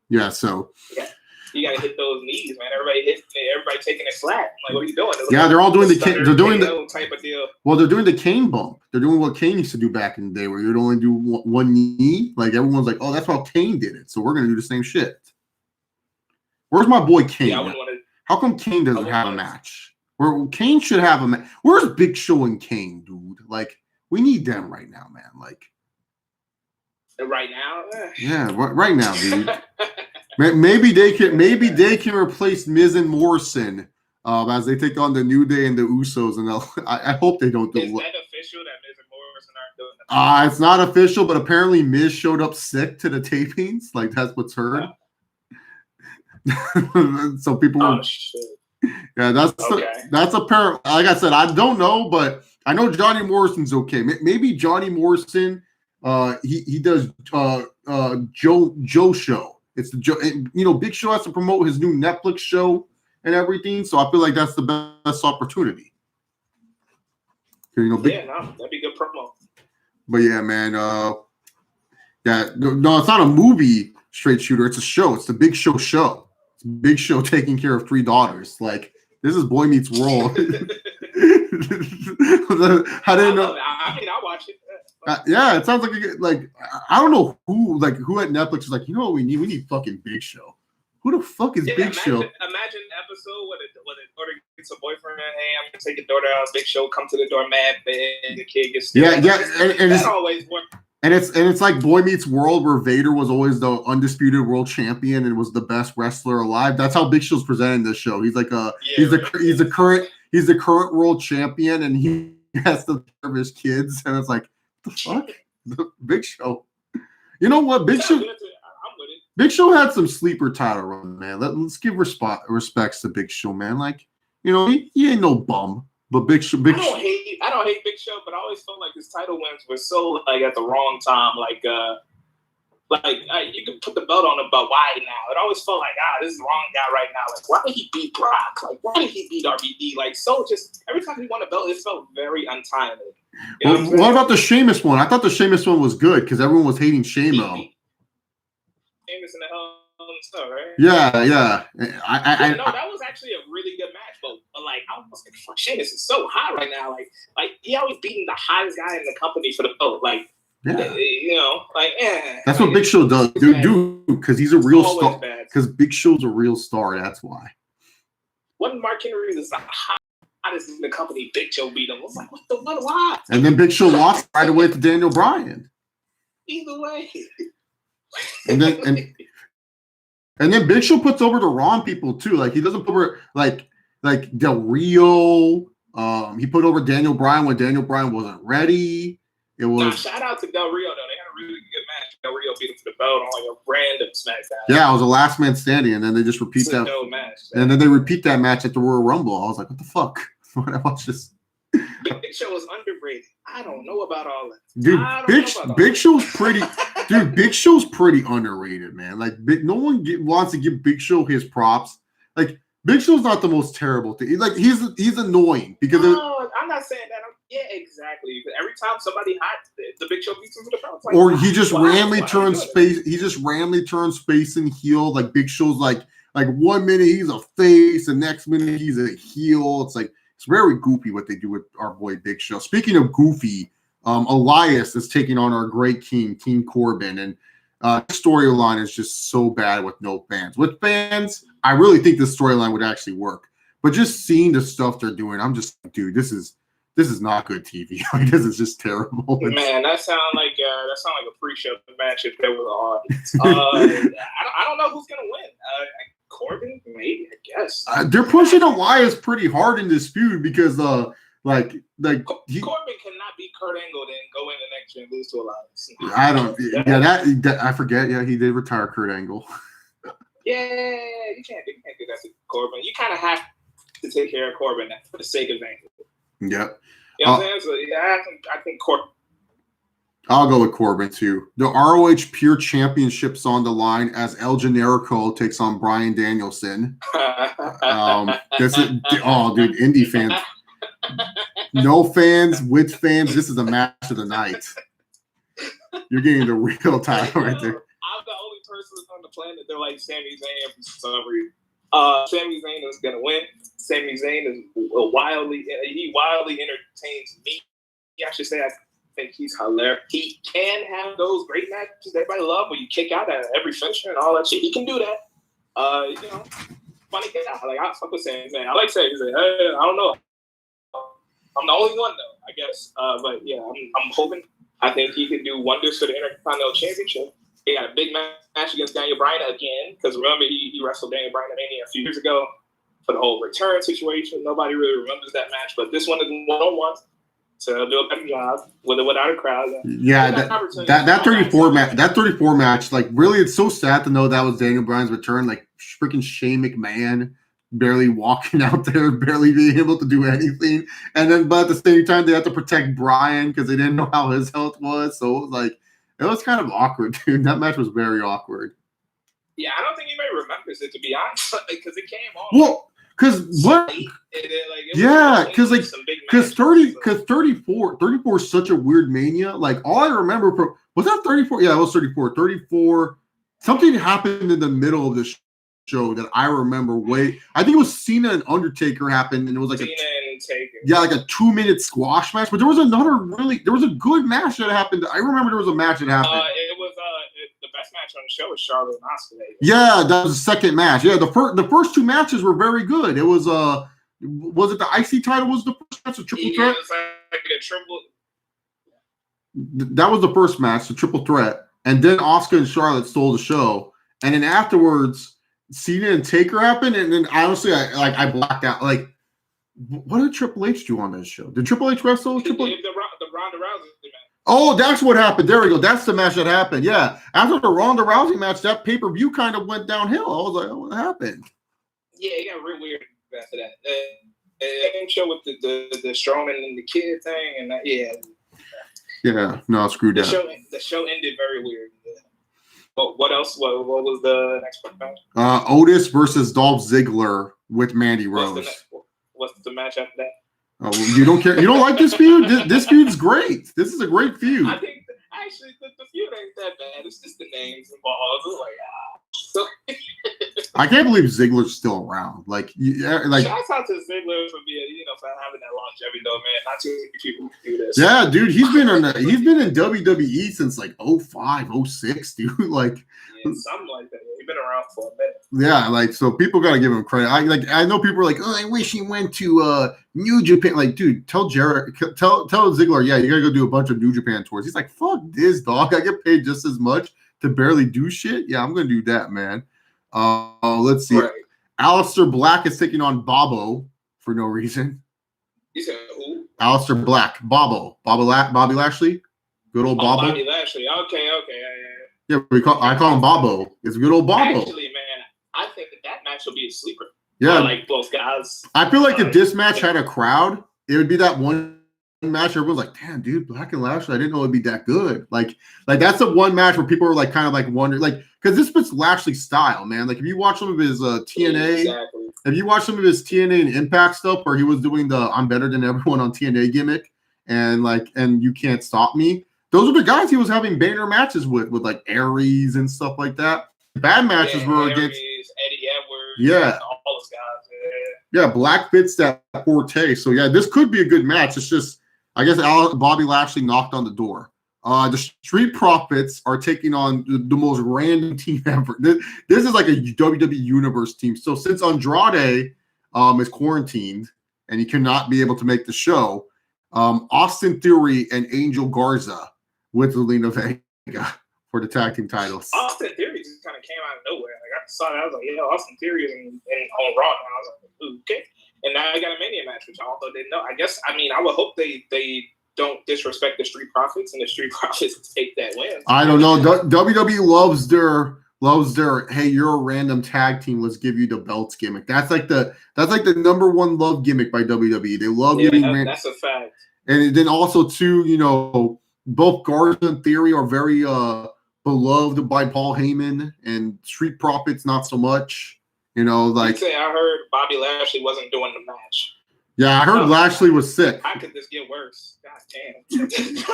Yeah. So, You gotta hit those knees, man. Everybody taking it flat. I'm like, what are you doing? Yeah, they're all doing they're doing the type of deal. Well, they're doing the cane bump. They're doing what Kane used to do back in the day, where you'd only do one knee. Like everyone's like, oh, that's how Kane did it, so we're gonna do the same shit. Where's my boy Kane? Yeah, how come Kane doesn't have a match? Where Kane should have a match. Where's Big Show and Kane, dude? Like, we need them right now, man. Like, right now? Yeah, right now, dude. maybe they can replace Miz and Morrison as they take on the New Day and the Usos, and I hope they don't do. Is that official that Miz and Morrison aren't doing that? It's not official, but apparently Miz showed up sick to the tapings. Like, that's what's heard. So people were. Shit. Yeah, that's apparent. Like I said, I don't know, but I know Johnny Morrison's okay. Maybe Johnny Morrison, he does Joe show. It's the Joe. Big Show has to promote his new Netflix show and everything. So I feel like that's the best opportunity. That'd be good promo. But yeah, man. No, it's not a movie straight shooter. It's a show. It's the Big Show show. It's Big Show taking care of 3 daughters. Like, this is Boy Meets World. I didn't know. I mean, I'll watch it. Yeah, it sounds like I don't know who at Netflix is like, you know what we need? We need fucking Big Show. Who the fuck is Big Show? Imagine an episode when the daughter gets a boyfriend. Hey, I'm gonna take your daughter out. Big Show come to the door, mad, and the kid gets and that always works. And it's like Boy Meets World, where Vader was always the undisputed world champion and was the best wrestler alive. That's how Big Show's presenting this show. He's like he's the current world champion, and he has to serve his kids. And it's like, what the fuck, the Big Show. You know what, Big Show? I'm with it. Big Show had some sleeper title run, man. Let's give respects to Big Show, man. Like, he ain't no bum. But Big Show. I don't hate Big Show, but I always felt like his title wins were so at the wrong time. You can put the belt on him, but why now? It always felt like this is the wrong guy right now. Like, why did he beat Brock? Like, why did he beat RVD? Like, so just every time he won a belt, it felt very untimely. What about the Sheamus one? I thought the Sheamus one was good because everyone was hating Shamo. Sheamus in the Hell in a Cell, right? Yeah. That was actually a really good match, but I was like, fuck, Sheamus is so hot right now. Like he always beating the hottest guy in the company for the belt. That's what Big Show does, dude. Because he's a real star. Because Big Show's a real star. That's why. When Mark Henry was the hottest in the company, Big Show beat him. I was like, why? And then Big Show lost right away to Daniel Bryan. Either way. And then Big Show puts over the wrong people too. Like, he doesn't put over like Del Rio. He put over Daniel Bryan when Daniel Bryan wasn't ready. It was shout out to Del Rio though. They had a really good match. Del Rio beat him for the belt on a random SmackDown. Yeah, it was a last man standing, and then they just repeat that match. And then they repeat that match at the Royal Rumble. I was like, what the fuck? When I watched this. Big Show was underrated. I don't know about all that. Dude, Big Show's pretty. Dude, Big Show's pretty underrated, man. Like, no one wants to give Big Show his props. Like, Big Show's not the most terrible thing. Like, he's annoying because. No, I'm not saying that. Yeah, exactly. Every time somebody hot, the Big Show beats him for the belt. Like, or he just randomly turns space. He just randomly turns face and heel. Like, Big Show's like 1 minute he's a face, the next minute he's a heel. It's like, it's very goofy what they do with our boy Big Show. Speaking of goofy, Elias is taking on our great king Corbin, and storyline is just so bad with no fans. With fans, I really think this storyline would actually work. But just seeing the stuff they're doing, I'm just like, dude, this is not good TV. Like, this is just terrible. Man, that sound like a pre-show match if there was an audience. I don't know who's gonna win. Corbin, maybe, I guess. They're pushing Elias pretty hard in this feud because Corbin cannot beat Kurt Angle then go in the next year and lose to Elias. I don't. That I forget. Yeah, he did retire Kurt Angle. Yeah, you can't do that to Corbin. You kind of have to take care of Corbin for the sake of Angle. Yep. You know what I'm saying? So yeah, I think Corbin. I'll go with Corbin too. The ROH Pure Championship's on the line as El Generico takes on Bryan Danielson. Dude, indie fans. No fans, with fans. This is a match of the night. You're getting the real title right there. I'm the only person wrestlers on the planet. They're like Sami Zayn for some reason. Sami Zayn is gonna win. Sami Zayn is wildly entertains me. I should say I think he's hilarious. He can have those great matches that everybody love where you kick out at every finisher and all that shit. He can do that. Funny guy. Like I fuck with Sami Zayn. I like Sami Zayn. I don't know. I'm the only one though, I guess. But yeah, I'm hoping. I think he could do wonders for the Intercontinental Championship. He got a big match against Daniel Bryan again, because remember he wrestled Daniel Bryan at Mania a few years ago for the whole return situation. Nobody really remembers that match, but this one is one-on-one. So do a better job with or without a crowd. Yeah, that 34 match, like really, it's so sad to know that was Daniel Bryan's return. Like freaking Shane McMahon barely walking out there, barely being able to do anything, and then but at the same time they had to protect Bryan because they didn't know how his health was. So it was kind of awkward, dude. That match was very awkward. Yeah, I don't think anybody remembers it, to be honest, because it came on. Well, because what? Yeah, because 34 is such a weird Mania. Like all I remember was that 34. Yeah, it was 34. 34. Something happened in the middle of the show that I remember. I think it was Cena and Undertaker happened, and it was like Cena and Taker. Yeah, like a 2-minute squash match. But there was a good match that happened. I remember there was a match that happened. It was the best match on the show was Charlotte and Asuka. Yeah, that was the second match. Yeah, the first two matches were very good. It was it the IC title was the first match, the triple threat? It was like a triple. That was the first match, the triple threat, and then Asuka and Charlotte stole the show, and then afterwards, Cena and Taker happened, and then honestly, I blacked out. Like, what did Triple H do on this show? Did Triple H wrestle? The Ronda Rousey match. Oh, that's what happened. There we go. That's the match that happened. Yeah. After the Ronda Rousey match, that pay-per-view kind of went downhill. I was like, oh, what happened? Yeah, it got real weird after that. The show with the Strowman and the kid thing, and yeah. Yeah, no, screw that. The show ended very weird. What else? What was the next match? Otis versus Dolph Ziggler with Mandy Rose. What's the match after that? Oh, you don't care? You don't like this feud? This feud's great. This is a great feud. I think actually the feud ain't that bad. It's just the names involved. It's like I can't believe Ziggler's still around. Like shouts out to Ziggler for having that longevity though, man. Not too many people do this. Yeah, dude, he's been in WWE since like 05, 06, dude. Like something like that. He's been around for a minute. Yeah, like so people gotta give him credit. I know people are like, oh, I wish he went to New Japan. Like, dude, tell Ziggler, yeah, you gotta go do a bunch of New Japan tours. He's like, fuck this, dog. I get paid just as much to barely do shit. Yeah, I'm gonna do that, man. Let's see. Right. Aleister Black is taking on Bobo for no reason. You said who? Aleister Black, Bobby Lashley. Good old Bobo. Bobby Lashley. Okay. Yeah, I call him Bobo. It's good old Bobo. Actually, man, I think that match will be a sleeper. Yeah, like both guys. I feel like if this match had a crowd, it would be that one match. Everyone's like, "Damn, dude, Black and Lashley. I didn't know it'd be that good." Like that's the one match where people are like, kind of like wondering, like, because this fits Lashley's style, man. Like if you watch some of his TNA, if you watch some of his TNA and Impact stuff, where he was doing the "I'm better than everyone" on TNA gimmick, and you can't stop me. Those are the guys he was having banner matches with like Aries and stuff like that. Bad matches were Aries, against Eddie Edwards, all those guys. Yeah, Black fits that forte. So yeah, this could be a good match. It's just, I guess Bobby Lashley knocked on the door. The Street Profits are taking on the most random team ever. This is like a WWE Universe team. So since Andrade is quarantined and he cannot be able to make the show, Austin Theory and Angel Garza with Zelina Vega for the tag team titles. Austin Theory just kind of came out of nowhere. Like I saw that, I was like, Austin Theory is on Raw now. I was like, okay. And now I got a Mania match, which I also didn't know. I would hope they don't disrespect the Street Profits and the Street Profits take that win. I don't know. WWE loves their hey, you're a random tag team, let's give you the belts gimmick. That's like the number one love gimmick by WWE. They love giving that's a fact. And then also too, both Garza and Theory are very beloved by Paul Heyman, and Street Profits not so much. I heard Bobby Lashley wasn't doing the match. Yeah, I heard Lashley was sick. How could this get worse? God damn.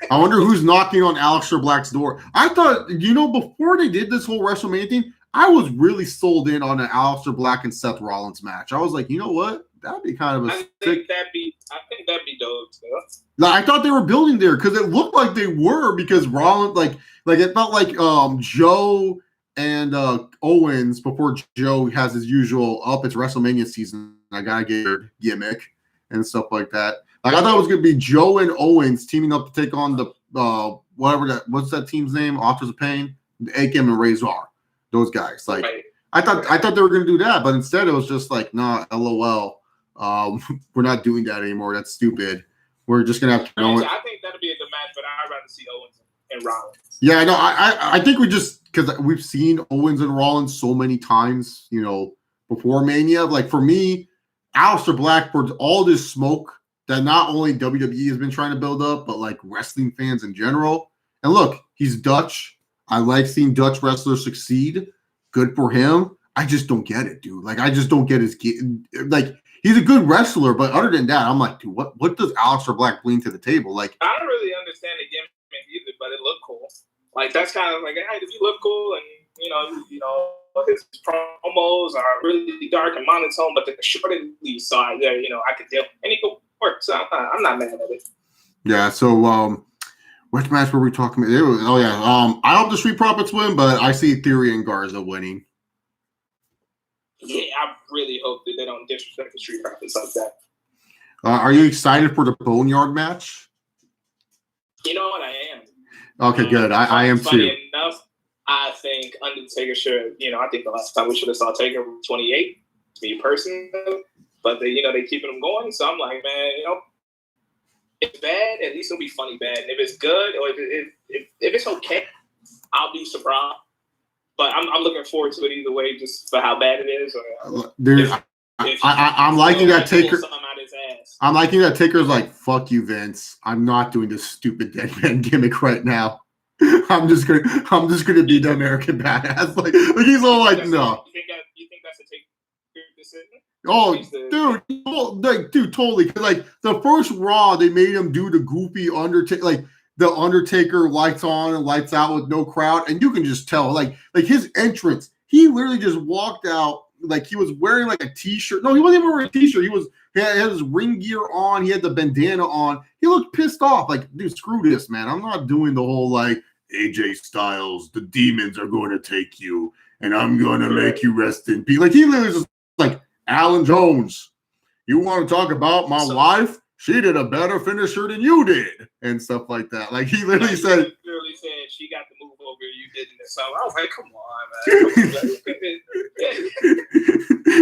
I wonder who's knocking on Aleister Black's door. I thought, before they did this whole WrestleMania thing, I was really sold in on an Aleister Black and Seth Rollins match. I was like, you know what? That'd be kind of a I think that'd be dope too. I thought they were building there because it looked like they were, because Rollins, like it felt like Joe and Owens, before Joe has his usual it's WrestleMania season, I gotta get your gimmick and stuff like that. Like, I thought it was gonna be Joe and Owens teaming up to take on the what's that team's name? Authors of Pain, Akam and Razor. Those guys. Like, right. I thought they were gonna do that, but instead it was just like, nah, LOL. We're not doing that anymore. That's stupid. We're just gonna have to. I think that'll be a good match, but I'd rather see Owens and Rollins. Yeah, no, I think we just, because we've seen Owens and Rollins so many times, before Mania. Like, for me, Aleister Black, for all this smoke that not only WWE has been trying to build up, but like wrestling fans in general. And look, he's Dutch. I like seeing Dutch wrestlers succeed. Good for him. I just don't get it, dude. Like, I just don't get his like. He's a good wrestler, but other than that, I'm like, dude, what does Aleister Black bring to the table? Like, I don't really understand the gimmick either, but it looked cool. Like, that's kind of like, hey, if you look cool, and his promos are really dark and monotone, but the shortly side there, I could deal, and he could work. So I'm not mad at it. Yeah. So, which match were we talking about? I hope the Street Profits win, but I see Theory and Garza winning. Yeah, I really hope that they don't disrespect the Street Profits like that. Are you excited for the Boneyard match? You know what, I am. Okay, good. I am funny too. Enough, I think Undertaker should. I think the last time we should have saw Taker 28. Me personally, but they keeping him going. So I'm like, man, if it's bad, at least it'll be funny bad. And if it's good, or if it's okay, I'll be surprised. But I'm looking forward to it either way, just for how bad it is. Dude, I'm liking that Taker. I'm liking that Taker's like, fuck you, Vince. I'm not doing this stupid dead man gimmick right now. I'm just gonna be the American badass. Like he's all like, no. You think that's a Taker decision? Oh, dude, totally. Like the first Raw, they made him do the goofy Undertaker, like the Undertaker lights on and lights out with no crowd, and you can just tell, like his entrance, he literally just walked out like he was wearing like a t-shirt. No, he wasn't even wearing a t-shirt. He had his ring gear on. He had the bandana on. He looked pissed off. Like, dude, screw this, man. I'm not doing the whole like AJ Styles, the demons are going to take you, and I'm going to make you rest in peace. Like he literally just like, Alan Jones, you want to talk about my wife? She did a better finisher than you did, and stuff like that. Like he literally said, she got the move over, you didn't. So I was like, come on, man.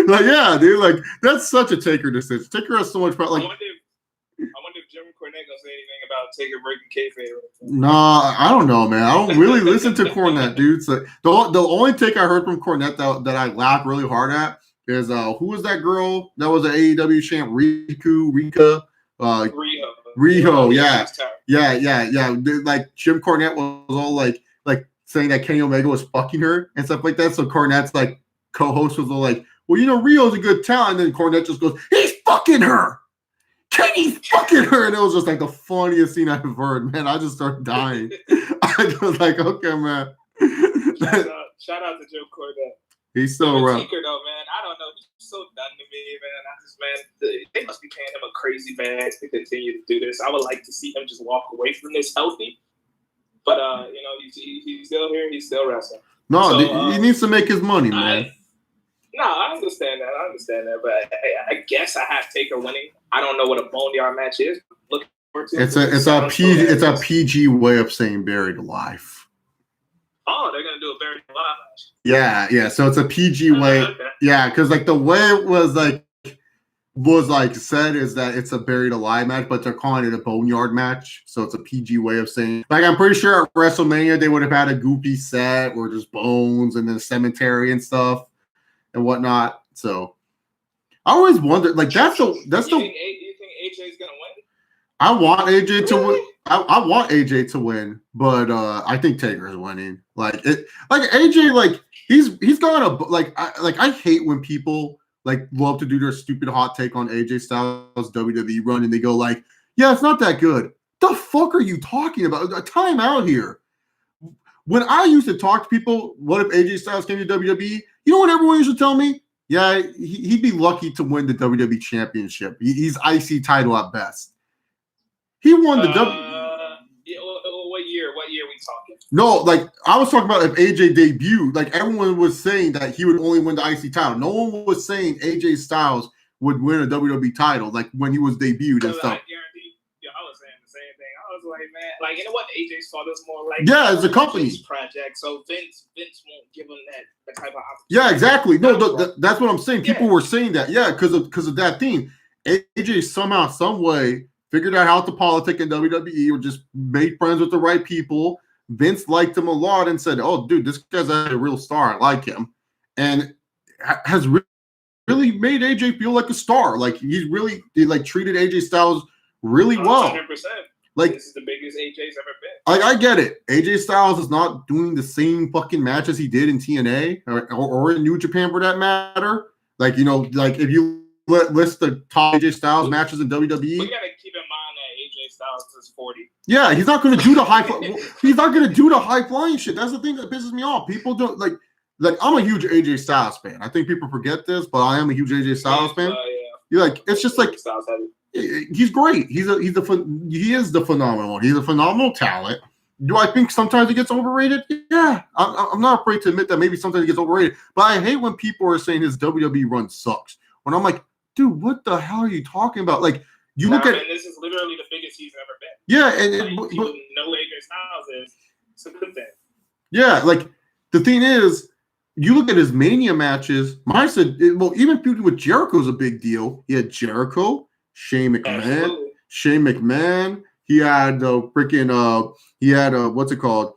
Like, yeah, dude, like that's such a Taker decision. Taker has so much power. Like, I wonder if Jim Cornette gonna say anything about Taker breaking kayfabe. Nah, I don't know, man. I don't really listen to Cornette, dude. So the only take I heard from Cornette that I laughed really hard at is who was that girl that was an AEW champ? Rika. Riho, yeah. Like Jim Cornette was all like saying that Kenny Omega was fucking her and stuff like that. So Cornette's like co-host was all like, well, Rio's a good talent. And then Cornette just goes, he's fucking her. Kenny's fucking her. And it was just like the funniest scene I've heard, man. I just started dying. I was like, okay, man. Shout out to Jim Cornette. He's so rough. Taker, though, man. I don't know. He's so done to me, man. They must be paying him a crazy bag to continue to do this. I would like to see him just walk away from this healthy. But he's still here. He's still wrestling. No, so, he needs to make his money, man. I understand that. But I guess I have Taker winning. I don't know what a boneyard match is. Looking forward to it. It's a PG way of saying buried alive. Oh, they're gonna do a buried alive match. Yeah. So it's a PG way. Okay. Yeah, because like the way it was said is that it's a buried alive match, but they're calling it a boneyard match. So it's a PG way of saying. Like I'm pretty sure at WrestleMania they would have had a goofy set where there's bones and then a cemetery and stuff and whatnot. So I always wondered, like you think AJ's gonna win? I want AJ to win. I want AJ to win, but I think Taker is winning. Like AJ, like he's gone I hate when people like love to do their stupid hot take on AJ Styles WWE run, and they go like, "Yeah, it's not that good." The fuck are you talking about? Time out here. When I used to talk to people, what if AJ Styles came to WWE? You know what everyone used to tell me? Yeah, he'd be lucky to win the WWE Championship. He's IC title at best. He won the yeah, what year? What year are we talking? No, like I was talking about if AJ debuted, like everyone was saying that he would only win the IC title. No one was saying AJ Styles would win a WWE title, like when he was debuted and stuff. I guarantee, I was saying the same thing. I was like, man, like, you know what? AJ saw this more like it's a company project, so Vince won't give him that type of opportunity. Yeah, exactly. No, that's what I'm saying. People were saying that, because of that thing. AJ somehow, some way figured out how to politic in WWE, or just made friends with the right people. Vince liked him a lot and said, "Oh, dude, this guy's a real star. I like him," and has really made AJ feel like a star. Like he treated AJ Styles really well. 100%. Like this is the biggest AJ's ever been. I get it. AJ Styles is not doing the same fucking matches he did in TNA or in New Japan for that matter. Like, like if you list the top AJ Styles matches in WWE. We gotta keep in mind that AJ Styles is 40. Yeah, he's not gonna do the high flying shit. That's the thing that pisses me off. People don't like I'm a huge AJ Styles fan. I think people forget this, but I am a huge AJ Styles fan. You're like, it's just like he's great. He is the phenomenal one. He's a phenomenal talent. Do I think sometimes he gets overrated? Yeah, I'm not afraid to admit that maybe sometimes he gets overrated. But I hate when people are saying his WWE run sucks. When I'm like, dude, what the hell are you talking about? Like, look at this is literally the biggest he's ever been. Yeah, but no AJ Styles is. It's a good thing. Yeah, like the thing is, you look at his Mania matches. Mine said, even feuding with Jericho is a big deal. He had Jericho, Shane McMahon. He had freaking what's it called?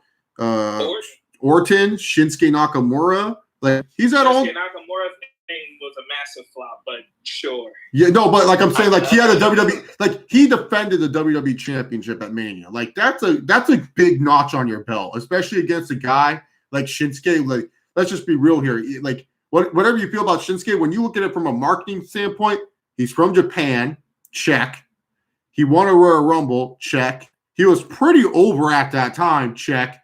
Orton, Shinsuke Nakamura. Like he's had all. Nakamura's name was a massive flop, but sure. Yeah, no, but like I'm saying, like he had a WWE, like he defended the WWE Championship at Mania. Like that's a big notch on your belt, especially against a guy like Shinsuke. Like let's just be real here. Like whatever you feel about Shinsuke, when you look at it from a marketing standpoint, he's from Japan. Check. He won a Royal Rumble. Check. He was pretty over at that time. Check.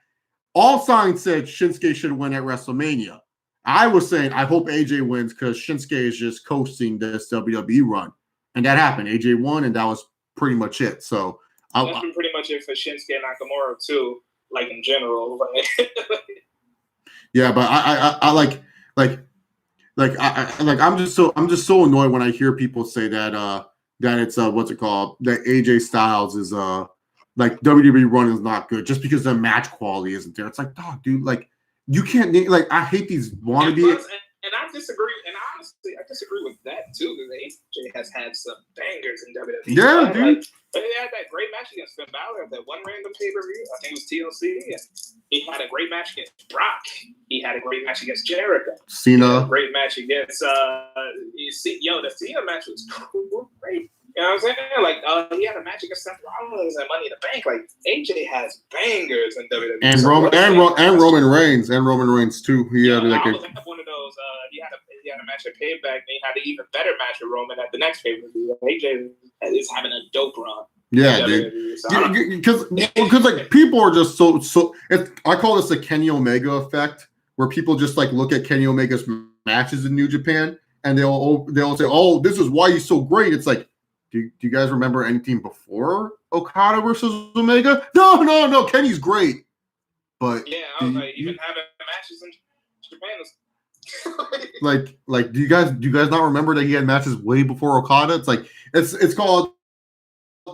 All signs said Shinsuke should win at WrestleMania. I was saying I hope AJ wins because Shinsuke is just coasting this WWE run. And that happened. AJ won, and that was pretty much it. So that's been pretty much it for Shinsuke Nakamura too, like in general. Yeah, but I'm just so annoyed when I hear people say that it's what's it called, that AJ Styles is like WWE run is not good just because the match quality isn't there. It's like, dog, dude, like you can't like I hate these wannabe. And I disagree, and honestly, I disagree with that too. Because AJ has had some bangers in WWE. Yeah, dude. But he had that great match against Finn Balor at that one random pay-per-view. I think it was TLC. And he had a great match against Brock. He had a great match against Jericho. Cena. A great match against the Cena match was great. You know what I'm saying? Like he had a match against Seth Rollins and Money in the Bank. Like AJ has bangers in WWE. And Roman Reigns too. He had like one of those. He had a match at Payback. And he had an even better match with Roman at the next pay-per-view. AJ is having a dope run. Yeah, dude. Because like people are just so. I call this the Kenny Omega effect, where people just like look at Kenny Omega's matches in New Japan and they'll say, "Oh, this is why he's so great." It's like, do you guys remember anything before Okada versus Omega? No. Kenny's great, but yeah, I was like, even having matches in Japan is. like do you guys not remember that he had matches way before Okada? It's like it's called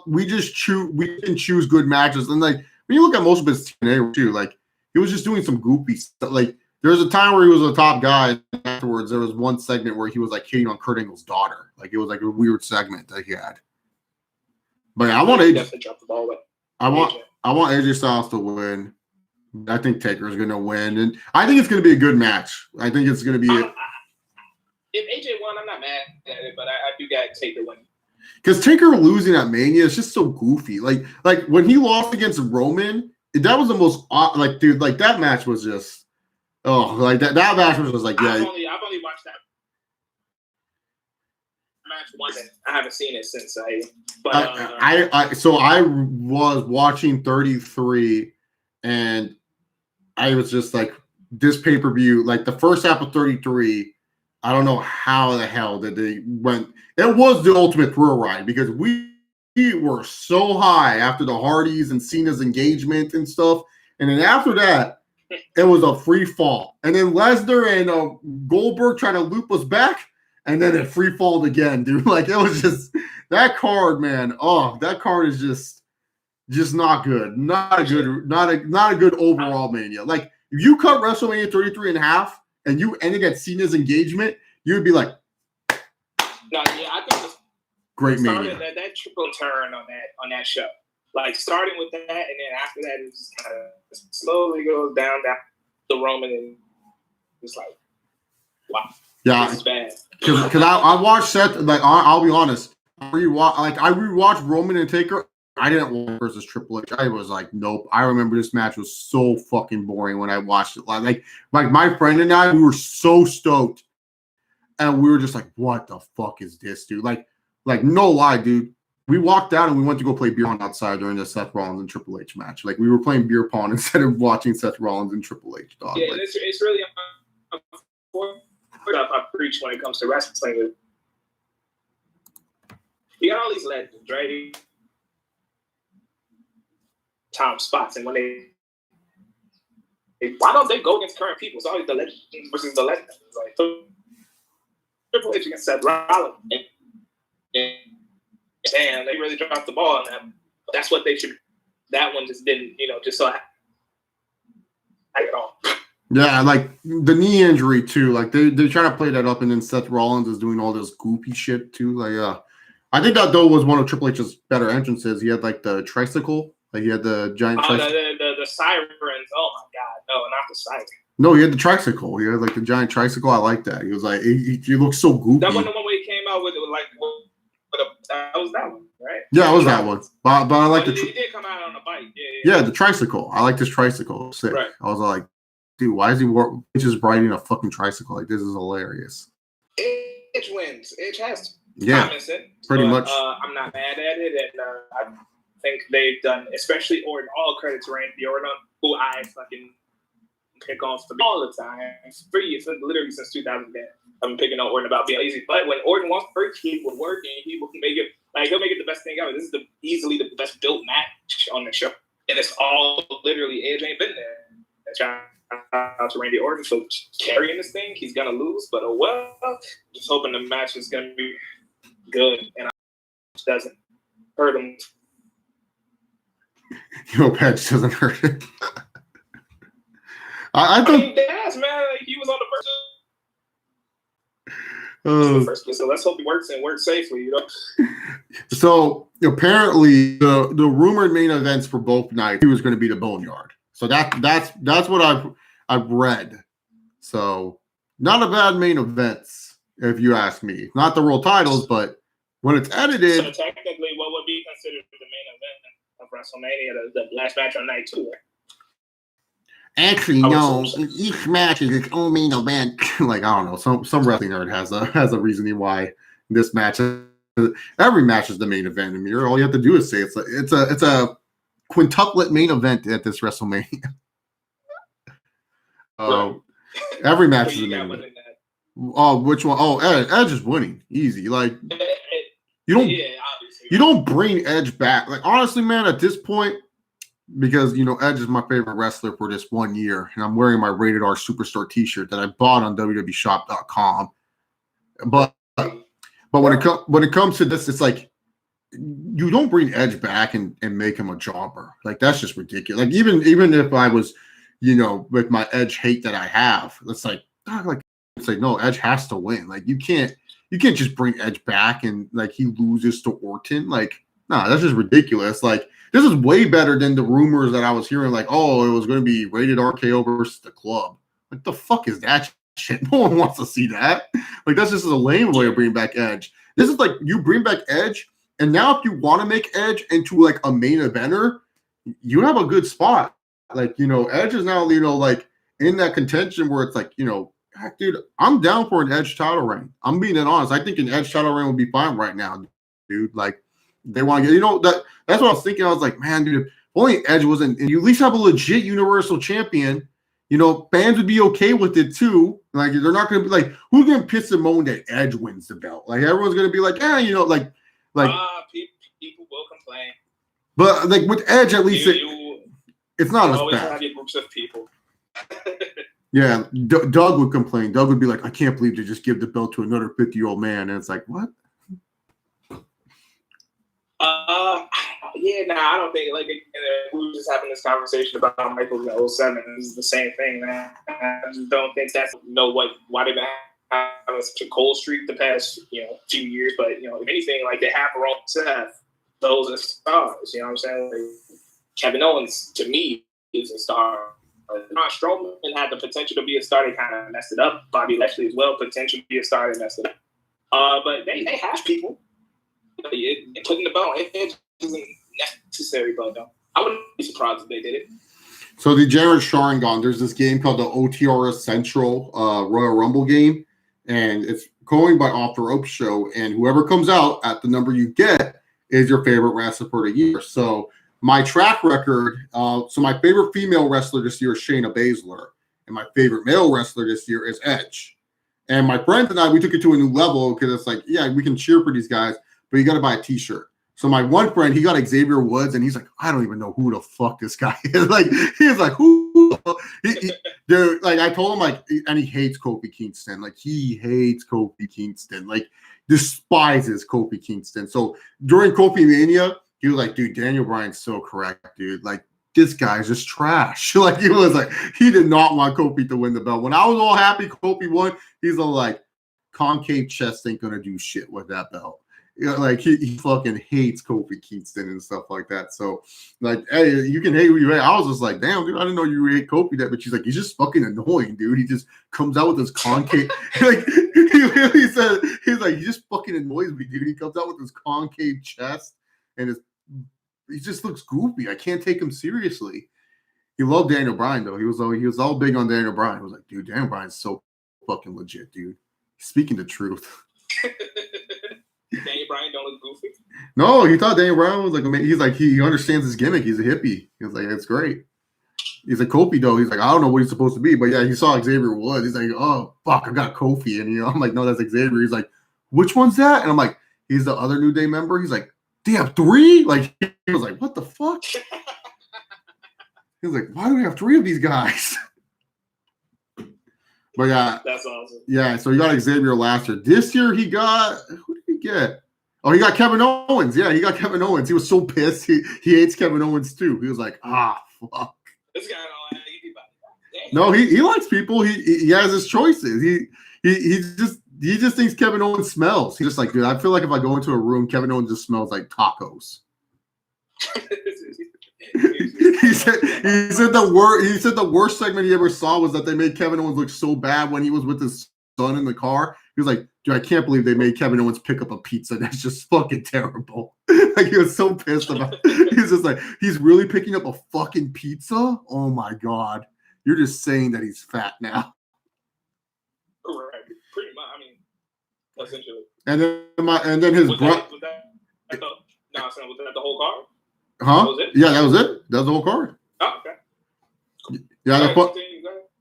we can choose good matches. And like when you look at most of his TNA too, like he was just doing some goofy stuff. Like there was a time where he was a top guy, and afterwards there was one segment where he was like hitting on Kurt Angle's daughter. Like it was like a weird segment that he had. But yeah, I want AJ Styles to win. I think Taker's going to win, and I think it's going to be a good match. I think it's going to be. If AJ won, I'm not mad at it, but I do got Taker winning. Because Taker losing at Mania is just so goofy. Like when he lost against Roman, that was the most like, dude, like that match was just like that match was just like, yeah. I've only watched that. match won it. I haven't seen it since. So I was watching 33, and I was just like, this pay-per-view, like the first half of 33, I don't know how the hell that they went. It was the ultimate thrill ride because we were so high after the Hardys and Cena's engagement and stuff. And then after that, it was a free fall. And then Lesnar and Goldberg trying to loop us back. And then it free falled again, dude. Like, it was just that card, man. Oh, that card is just not good. Not a good overall Mania. Like, if you cut WrestleMania 33 in half and you ended at Cena's engagement, you would be like, no, yeah, I think it's great Mania. That triple turn on that show. Like, starting with that, and then after that, it just kind of slowly goes down the Roman, and it's like, wow. Yeah, this is bad. Because I watched Seth. Like, I'll be honest, I rewatched Roman and Taker. I didn't watch versus Triple H. I was like, nope. I remember this match was so fucking boring when I watched it. Like my friend and I, we were so stoked, and we were just like, what the fuck is this, dude? Like no lie, dude. We walked out and we went to go play beer pong outside during the Seth Rollins and Triple H match. Like, we were playing beer pong instead of watching Seth Rollins and Triple H. Dog. Yeah, like, it's really stuff I preach when it comes to wrestling. You got all these legends, right? Time spots, and when why don't they go against current people? It's always the legends versus the legends. Like, so Triple H against Seth Rollins, and damn, they really dropped the ball on that. That's what they should. That one just didn't, just so I get on. Yeah, like the knee injury too. Like they're trying to play that up, and then Seth Rollins is doing all this goopy shit too. Like, I think that though was one of Triple H's better entrances. He had like the tricycle. Like, he had the giant tricycle. The sirens. Oh my god, no, not the siren. No, he had the tricycle. He had like the giant tricycle. I like that. He was like, he looked so goofy. That wasn't the one where he came out with that was that one, right? Yeah, it was that one. But I like he did come out on a bike. Yeah, the tricycle. I like this tricycle. Sick. Right. I was like, dude, why is he just riding a fucking tricycle? Like, this is hilarious. Edge wins. Edge has to. Yeah, pretty much. I'm not mad at it, and I think they've done, especially Orton. All credit to Randy Orton, who I fucking pick on for all the time. Literally since 2010, I've been picking on Orton about being lazy. But when Orton wants to work, he will work, and he will make it. Like, he'll make it the best thing ever. This is easily the best built match on the show, and it's all literally Edge ain't been there. Shout out to Randy Orton for carrying this thing. He's gonna lose, but oh well. Just hoping the match is gonna be good and it doesn't hurt him. Edge doesn't hurt him. I mean, that's man. Like, he was on the first place, so let's hope he works and works safely. So apparently, the rumored main events for both nights, he was going to be the Boneyard. So that's what I've read. So not a bad main events, if you ask me. Not the world titles, but when it's edited. So technically, what would be considered the main event of WrestleMania, the last match on night 2? Right? Actually, no. Each match is its own main event. Like, I don't know. Some wrestling nerd has a reasoning why this match. Every match is the main event. I mean, all you have to do is say it's a quintuplet main event at this WrestleMania. Every match is the main event. Oh, which one? Oh, Edge is winning easy. Like, you don't bring Edge back. Like, honestly, man, at this point. Because, Edge is my favorite wrestler for this 1 year, and I'm wearing my Rated R Superstar T-shirt that I bought on WWEshop.com. But when it comes to this, it's like you don't bring Edge back and make him a jobber. Like, that's just ridiculous. Like, even if I was, with my Edge hate that I have, it's like no, Edge has to win. Like, you can't just bring Edge back and like he loses to Orton. Like, nah, that's just ridiculous. Like, this is way better than the rumors that I was hearing, like, oh, it was going to be Rated RKO versus the Club. Like, the fuck is that shit? No one wants to see that. Like, that's just a lame way of bringing back Edge. This is like, you bring back Edge, and now if you want to make Edge into, like, a main eventer, you have a good spot. Like, Edge is now, like, in that contention where it's like, heck, dude, I'm down for an Edge title reign. I'm being honest. I think an Edge title reign would be fine right now, dude. Like, they want to get, that's what I was thinking. I was like, man, dude, if only Edge wasn't, and you at least have a legit Universal Champion, fans would be okay with it too. Like, they're not going to be like, who's going to piss and moan that Edge wins the belt? Like, everyone's going to be like, people will complain. But like with Edge, at least it's not as always bad. Have your groups of people. Yeah, Doug would complain. Doug would be like, I can't believe they just give the belt to another 50-year-old man. And it's like, what? I don't think, like, we were just having this conversation about Michael in 07. This is the same thing, man. I just don't think that's, why they've been having such a cold streak the past, few years. But, if anything, like, they have Raw Seth, those are stars, you know what I'm saying? Like, Kevin Owens, to me, is a star. Braun Strowman had the potential to be a star. They kind of messed it up. Bobby Lashley as well, potential to be a star. They messed it up. But they have people. Putting the belt on Edge isn't necessary, but no. I wouldn't be surprised if they did it. So the Jared Sharingan, there's this game called the OTRS Central Royal Rumble game, and it's going by Off the Rope Show, and whoever comes out at the number you get is your favorite wrestler for the year. So my track record, so my favorite female wrestler this year is Shayna Baszler, and my favorite male wrestler this year is Edge. And my friends and I, we took it to a new level because it's like, yeah, we can cheer for these guys, but you got to buy a T-shirt. So my one friend, he got Xavier Woods, and he's like, I don't even know who the fuck this guy is. Like, he's like, who? Dude, like, I told him, like, and he hates Kofi Kingston. Like, he hates Kofi Kingston. Like, despises Kofi Kingston. So during Kofi Mania, he was like, dude, Daniel Bryan's so correct, dude. Like, this guy's just trash. Like, he was like, he did not want Kofi to win the belt. When I was all happy Kofi won, he's all like, concave chest ain't gonna do shit with that belt. Like, he fucking hates Kofi Kingston and stuff like that. So, like, hey, you can hate who you hate. I was just like, damn, dude, I didn't know you hate Kofi that, but she's like, he's just fucking annoying, dude. He just comes out with this concave, like, he literally said, he's like, he just fucking annoys me, dude. He comes out with this concave chest, and he just looks goofy. I can't take him seriously. He loved Daniel Bryan, though. He was all big on Daniel Bryan. He was like, dude, Daniel Bryan's so fucking legit, dude. He's speaking the truth. Daniel Bryan don't look goofy? No, he thought Daniel Bryan was like, he's like, he understands his gimmick. He's a hippie. He was like, it's great. He's a Kofi, though. He's like, I don't know what he's supposed to be. But yeah, he saw Xavier Woods. He's like, oh, fuck, I got Kofi. And, I'm like, no, that's Xavier. He's like, which one's that? And I'm like, he's the other New Day member. He's like, they have 3? Like, he was like, what the fuck? He was like, why do we have 3 of these guys? But yeah. That's awesome. Yeah, so he got Xavier last year. This year he got, who did he get? Oh, he got Kevin Owens. Yeah, he got Kevin Owens. He was so pissed. He hates Kevin Owens too. He was like, fuck. This guy don't like anybody. No, he likes people. He has his choices. He just thinks Kevin Owens smells. He's just like, dude, I feel like if I go into a room, Kevin Owens just smells like tacos. he said the worst segment he ever saw was that they made Kevin Owens look so bad when he was with his son in the car. He was like, dude, I can't believe they made Kevin Owens pick up a pizza. That's just fucking terrible. Like, he was so pissed about it. He's just like, he's really picking up a fucking pizza? Oh my God. You're just saying that he's fat now. Right. Pretty much. I mean, essentially. And then his brother. Was that the whole card? Huh? That was it? Yeah, that was it. That was the whole card. Oh, okay.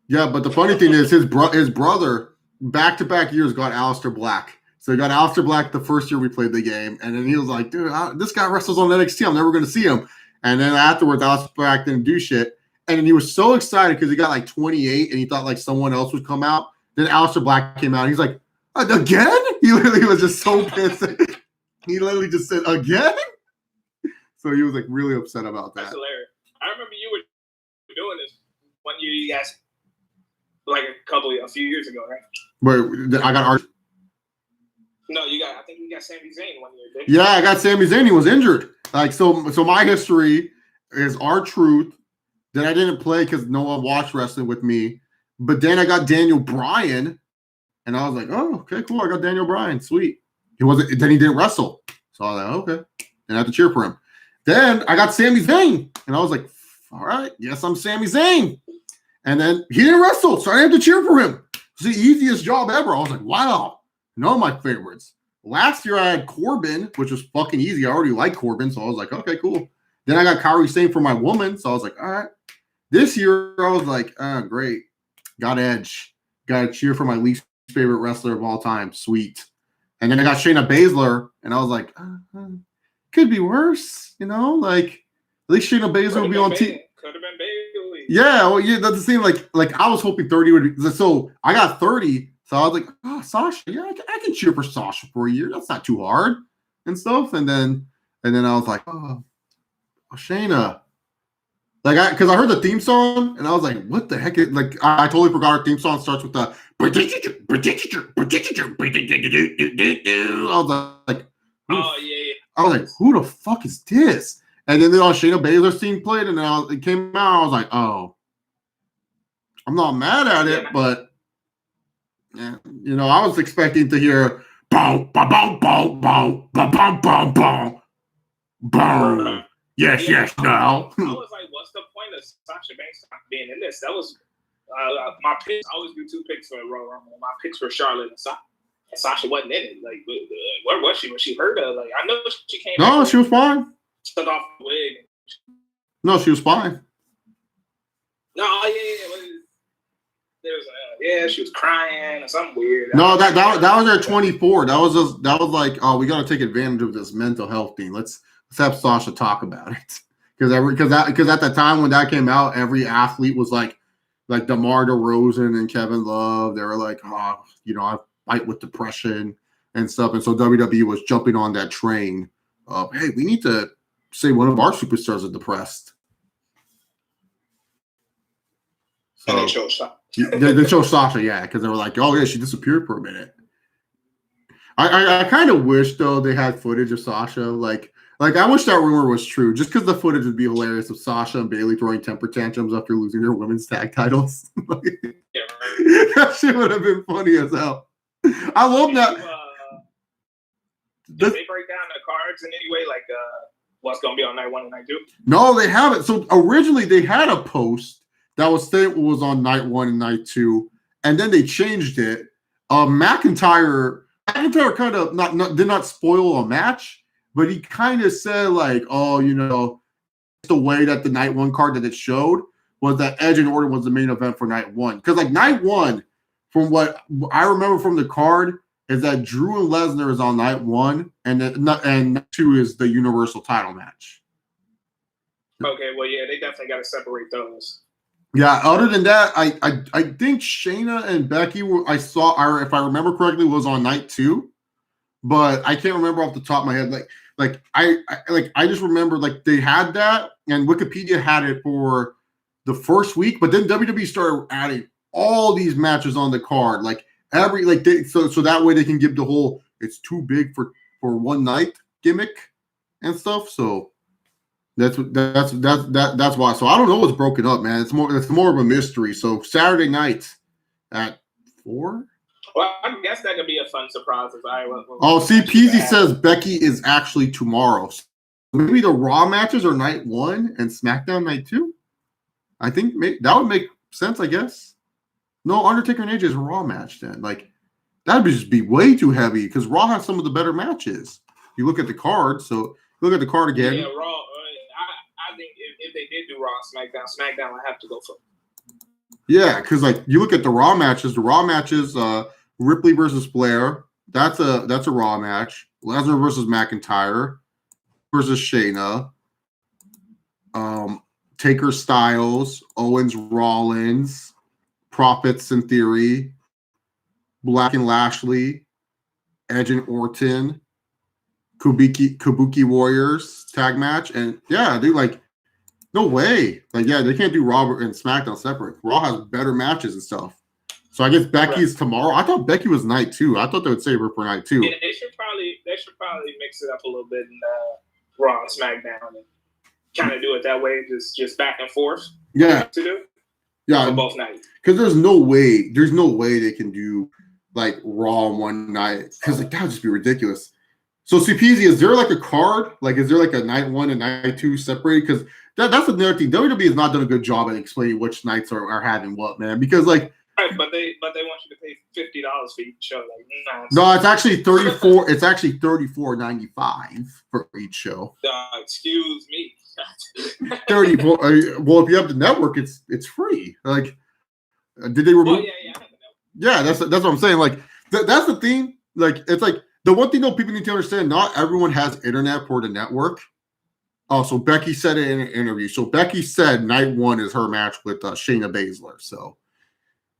Yeah, but the funny thing is his brother back-to-back years got Aleister Black. So he got Aleister Black the first year we played the game, and then he was like, dude, this guy wrestles on NXT. I'm never going to see him. And then afterwards, Aleister Black didn't do shit. And then he was so excited because he got like 28, and he thought like someone else would come out. Then Aleister Black came out. And he's like, again? He literally was just so pissed. He literally just said, again? So he was like really upset about that. That's hilarious. I remember you were doing this one year, you guys, like a few years ago, right? But I got Art. No, I think you got Sami Zayn one year, didn't you? Yeah, I got Sami Zayn. He was injured. Like, so my history is R-Truth. Then I didn't play because no one watched wrestling with me. But then I got Daniel Bryan, and I was like, oh, okay, cool. I got Daniel Bryan. Sweet. Then he didn't wrestle. So I was like, okay. And I had to cheer for him. Then I got Sami Zayn, and I was like, all right, yes, I'm Sami Zayn. And then he didn't wrestle, so I had to cheer for him. It's the easiest job ever. I was like, wow, none of my favorites. Last year I had Corbin, which was fucking easy. I already like Corbin, so I was like, okay, cool. Then I got Kairi Sane for my woman, so I was like, all right. This year I was like, great. Got Edge. Got to cheer for my least favorite wrestler of all time. Sweet. And then I got Shayna Baszler, and I was like, could be worse, like at least Shayna Baszler will be on TV. Could have been Bailey. Yeah, well, yeah, that's the same. Like I was hoping 30 would be. So I got 30. So I was like, Sasha, yeah, I can cheer for Sasha for a year. That's not too hard and stuff. And then I was like, Shayna. Because I heard the theme song and I was like, what the heck? I totally forgot our theme song starts with the. I was like, oh yeah. I was like, who the fuck is this? And then Shayna Baszler's theme played, and then it came out. I was like, oh, I'm not mad at it, but yeah, I was expecting to hear boom, boom, boom, boom, boom, boom, boom, boom, boom, boom. Yes, now. I was like, what's the point of Sasha Banks not being in this? That was my picks. I always do 2 picks for Royal Rumble. My picks were Charlotte and Sasha. And Sasha wasn't in it. Like, where was she? Was she hurt? Like, I know she came. No, she was fine. Took off the wig. No, she was fine. No, yeah. There was she was crying or something weird. No, that was her 24. That was like, oh, we got to take advantage of this mental health thing. Let's have Sasha talk about it. Because at the time when that came out, every athlete was like DeMar DeRozan and Kevin Love. They were like, I fight with depression and stuff. And so WWE was jumping on that train of, hey, we need to say one of our superstars is depressed. So, and they chose Sasha. They chose Sasha, yeah, because they were like, oh, yeah, she disappeared for a minute. I kind of wish, though, they had footage of Sasha. Like I wish that rumor was true, just because the footage would be hilarious of Sasha and Bayley throwing temper tantrums after losing their women's tag titles. Yeah, right. That shit would have been funny as hell. I love that. Did they break down the cards in any way, like what's going to be on night 1 and night 2? No, they haven't. So originally they had a post that was on night 1 and night 2, and then they changed it. McIntyre kind of did not spoil a match, but he kind of said like, oh, the way that the night 1 card that it showed was that Edge and Orton was the main event for night 1. Because like night 1, from what I remember from the card, is that Drew and Lesnar is on night 1, and night 2 is the Universal title match. Okay, well, yeah, they definitely got to separate those. Yeah, other than that, I think Shayna and Becky if I remember correctly, was on night 2, but I can't remember off the top of my head. I just remember like they had that, and Wikipedia had it for the first week, but then WWE started adding all these matches on the card, so that way they can give the whole it's too big for one night gimmick and stuff. So that's why. So I don't know what's broken up, man. It's more of a mystery. So Saturday night at 4. Well, I guess that could be a fun surprise if I. Peasy says Becky is actually tomorrow. So maybe the Raw matches are night 1 and SmackDown night 2. I think that would make sense. I guess. No, Undertaker and AJ is a Raw match then. Like, that would just be way too heavy because Raw has some of the better matches. You look at the card, so look at the card again. Yeah, Raw. I think if they did do Raw and SmackDown would have to go for. Yeah, because like you look at the Raw matches, Ripley versus Flair, that's a Raw match. Lesnar versus McIntyre versus Shayna. Taker Styles, Owens Rollins. Profits in Theory, Black and Lashley, Edge and Orton, Kabuki Warriors tag match, and yeah, dude, like, no way, like, yeah, they can't do Raw and SmackDown separate. Raw has better matches and stuff. So I guess Becky's tomorrow. I thought Becky was night 2. I thought they would save her for night 2. Yeah, they should probably mix it up a little bit in Raw and SmackDown and kind of do it that way, just back and forth. Yeah. To do. Yeah, for both nights. Because there's no way they can do like Raw on one night. Because like that would just be ridiculous. So CPZ, is there like a card? Like, is there like a night 1 and night 2 separated? Because that's another thing. WWE has not done a good job at explaining which nights are having what, man. Because like Right, but they want you to pay $50 for each show. Like, nah, No, it's actually 34. It's actually $34.95 for each show. Excuse me. 34. Well, if you have the network, it's free. Like, did they remove? Well, yeah, that's what I'm saying. Like, that's the thing. Like, it's like the one thing though people need to understand. Not everyone has internet for the network. Oh, so Becky said it in an interview. So Becky said night one is her match with Shayna Baszler. So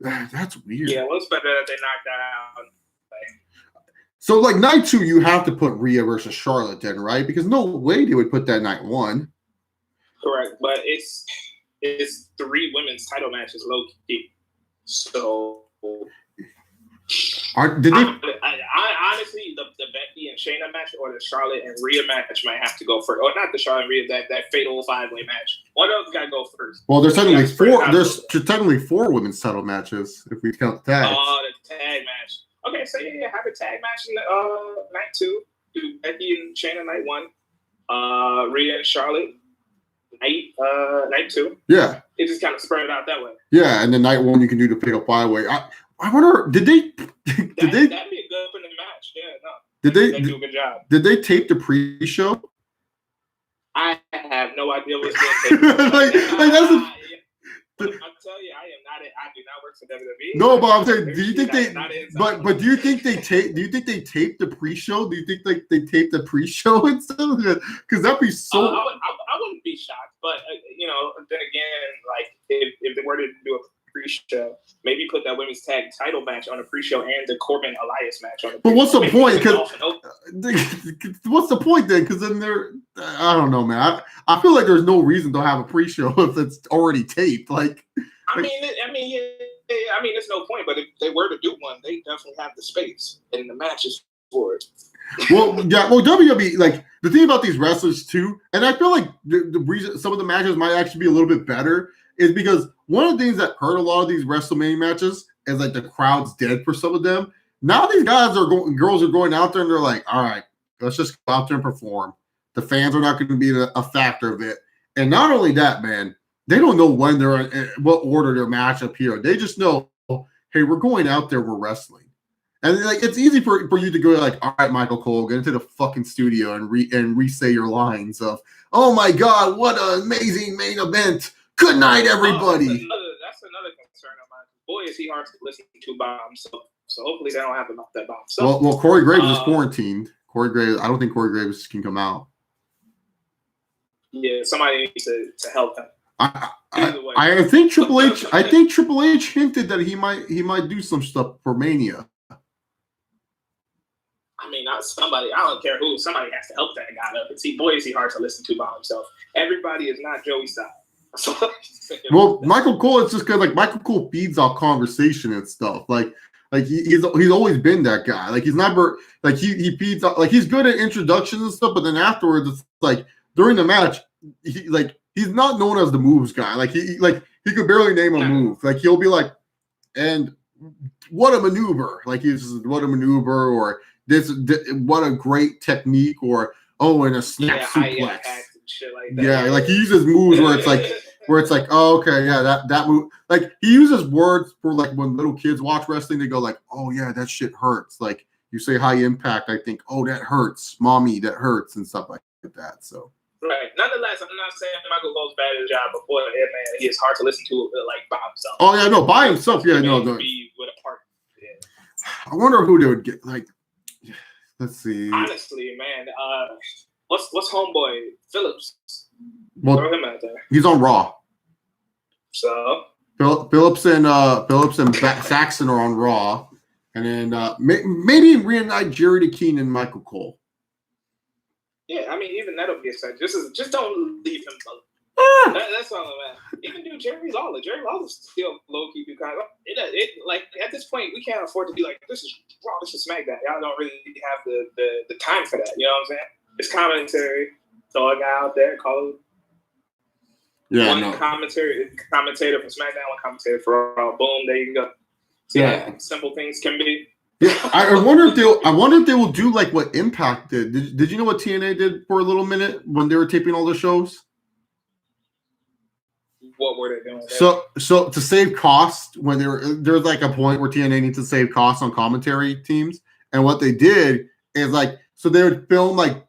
that's weird. Yeah, well, it's better that they knocked that out. So, like, night two, you have to put Rhea versus Charlotte then, right? Because no way they would put that night one. Correct, but it's 3 women's title matches low key. So, Did they? I honestly, the Becky and Shayna match or the Charlotte and Rhea match might have to go first. Or not the Charlotte and Rhea, that fatal 5-way match. One of those got to go first. Well, there's technically 4. There's technically 4 women's title matches if we count the tags. Oh, the tag match. Okay, so yeah, have a tag match in night 2. Do Becky and Shayna night 1. Rhea and Charlotte night 2. Yeah. It just kind of spread it out that way. Yeah, and then night 1 you can do the fatal 5-way. I wonder, did they? That'd be a good opening match. Yeah, no. Did they do a good job? Did they tape the pre-show? I have no idea what's going on. I'll tell you, I do not work for WWE. No, but I'm saying, do you think they? But do you think they tape? Do you think they taped the pre-show? Do you think like they taped the pre-show and stuff? Because that'd be so. I wouldn't be shocked, but then again, like if they were to do a pre-show, maybe put that women's tag title match on a pre-show and the Corbin Elias match on. But what's the point? Because what's the point then? Because then I don't know, man. I feel like there's no reason to have a pre-show if it's already taped. Like, I mean, there's no point. But if they were to do one, they definitely have the space and the matches for it. Well, yeah. Well, WWE, like the thing about these wrestlers too, and I feel like the reason some of the matches might actually be a little bit better is because one of the things that hurt a lot of these WrestleMania matches is like the crowd's dead for some of them. Now these girls are going out there and they're like, all right, let's just go out there and perform. The fans are not going to be a factor of it. And not only that, man, they don't know when they're in what order their match appear. They just know, hey, we're going out there, we're wrestling. And like it's easy for you to go like, all right, Michael Cole, get into the fucking studio and re-say your lines of, oh my God, what an amazing main event. Good night, everybody. That's another concern of mine. Boy, is he hard to listen to by himself. So hopefully they don't have to knock that by himself. Well, Corey Graves is quarantined. Corey Graves, I don't think Corey Graves can come out. Yeah, somebody needs to help him. I think Triple H. I think Triple H hinted that he might do some stuff for Mania. I mean, not somebody. I don't care who. Somebody has to help that guy up. Boy, is he hard to listen to by himself. Everybody is not Joey Styles. Well, Michael Cole, it's just because like Michael Cole feeds off conversation and stuff. Like he's always been that guy. Like he's never like he feeds off, like he's good at introductions and stuff, but then afterwards it's like during the match, he's not known as the moves guy. Like he could barely name a move. Like he'll be like, and what a maneuver. Like he's just, what a maneuver, or this what a great technique, or and a snap suplex. Shit like that. Yeah, like he uses moves where it's like, oh, okay, yeah, that move. Like he uses words for like when little kids watch wrestling, they go like, oh yeah, that shit hurts. Like you say high impact, I think, oh, that hurts, mommy, that hurts, and stuff like that. So right. Nonetheless, I'm not saying Michael Cole's bad at his job, but boy, man, he is hard to listen to like by himself. Oh yeah, no, by himself, yeah, no. Be with a partner. Yeah. I wonder who they would get. Like, let's see. Honestly, man, what's homeboy Phillips? Well, throw him out there. He's on Raw. So Phillips and Saxon are on Raw, and then maybe reunite Jerry the King and Michael Cole. Yeah, I mean, even that'll be a set. Just don't leave him alone. That's all I'm at. Even do Jerry Lawler. Jerry Lawler's still low key. It like at this point we can't afford to be like this is Raw, this is SmackDown. Y'all don't really have the time for that. You know what I'm saying? It's commentary. Throw a guy out there, call it. Yeah, one commentator for SmackDown, one commentator for Raw. Boom, there you go. See how simple things can be. Yeah, I wonder if they will do like what Impact did. Did you know what TNA did for a little minute when they were taping all the shows? what were they doing? So to save costs, when there's like a point where TNA needs to save costs on commentary teams, and what they did is like, so they would film like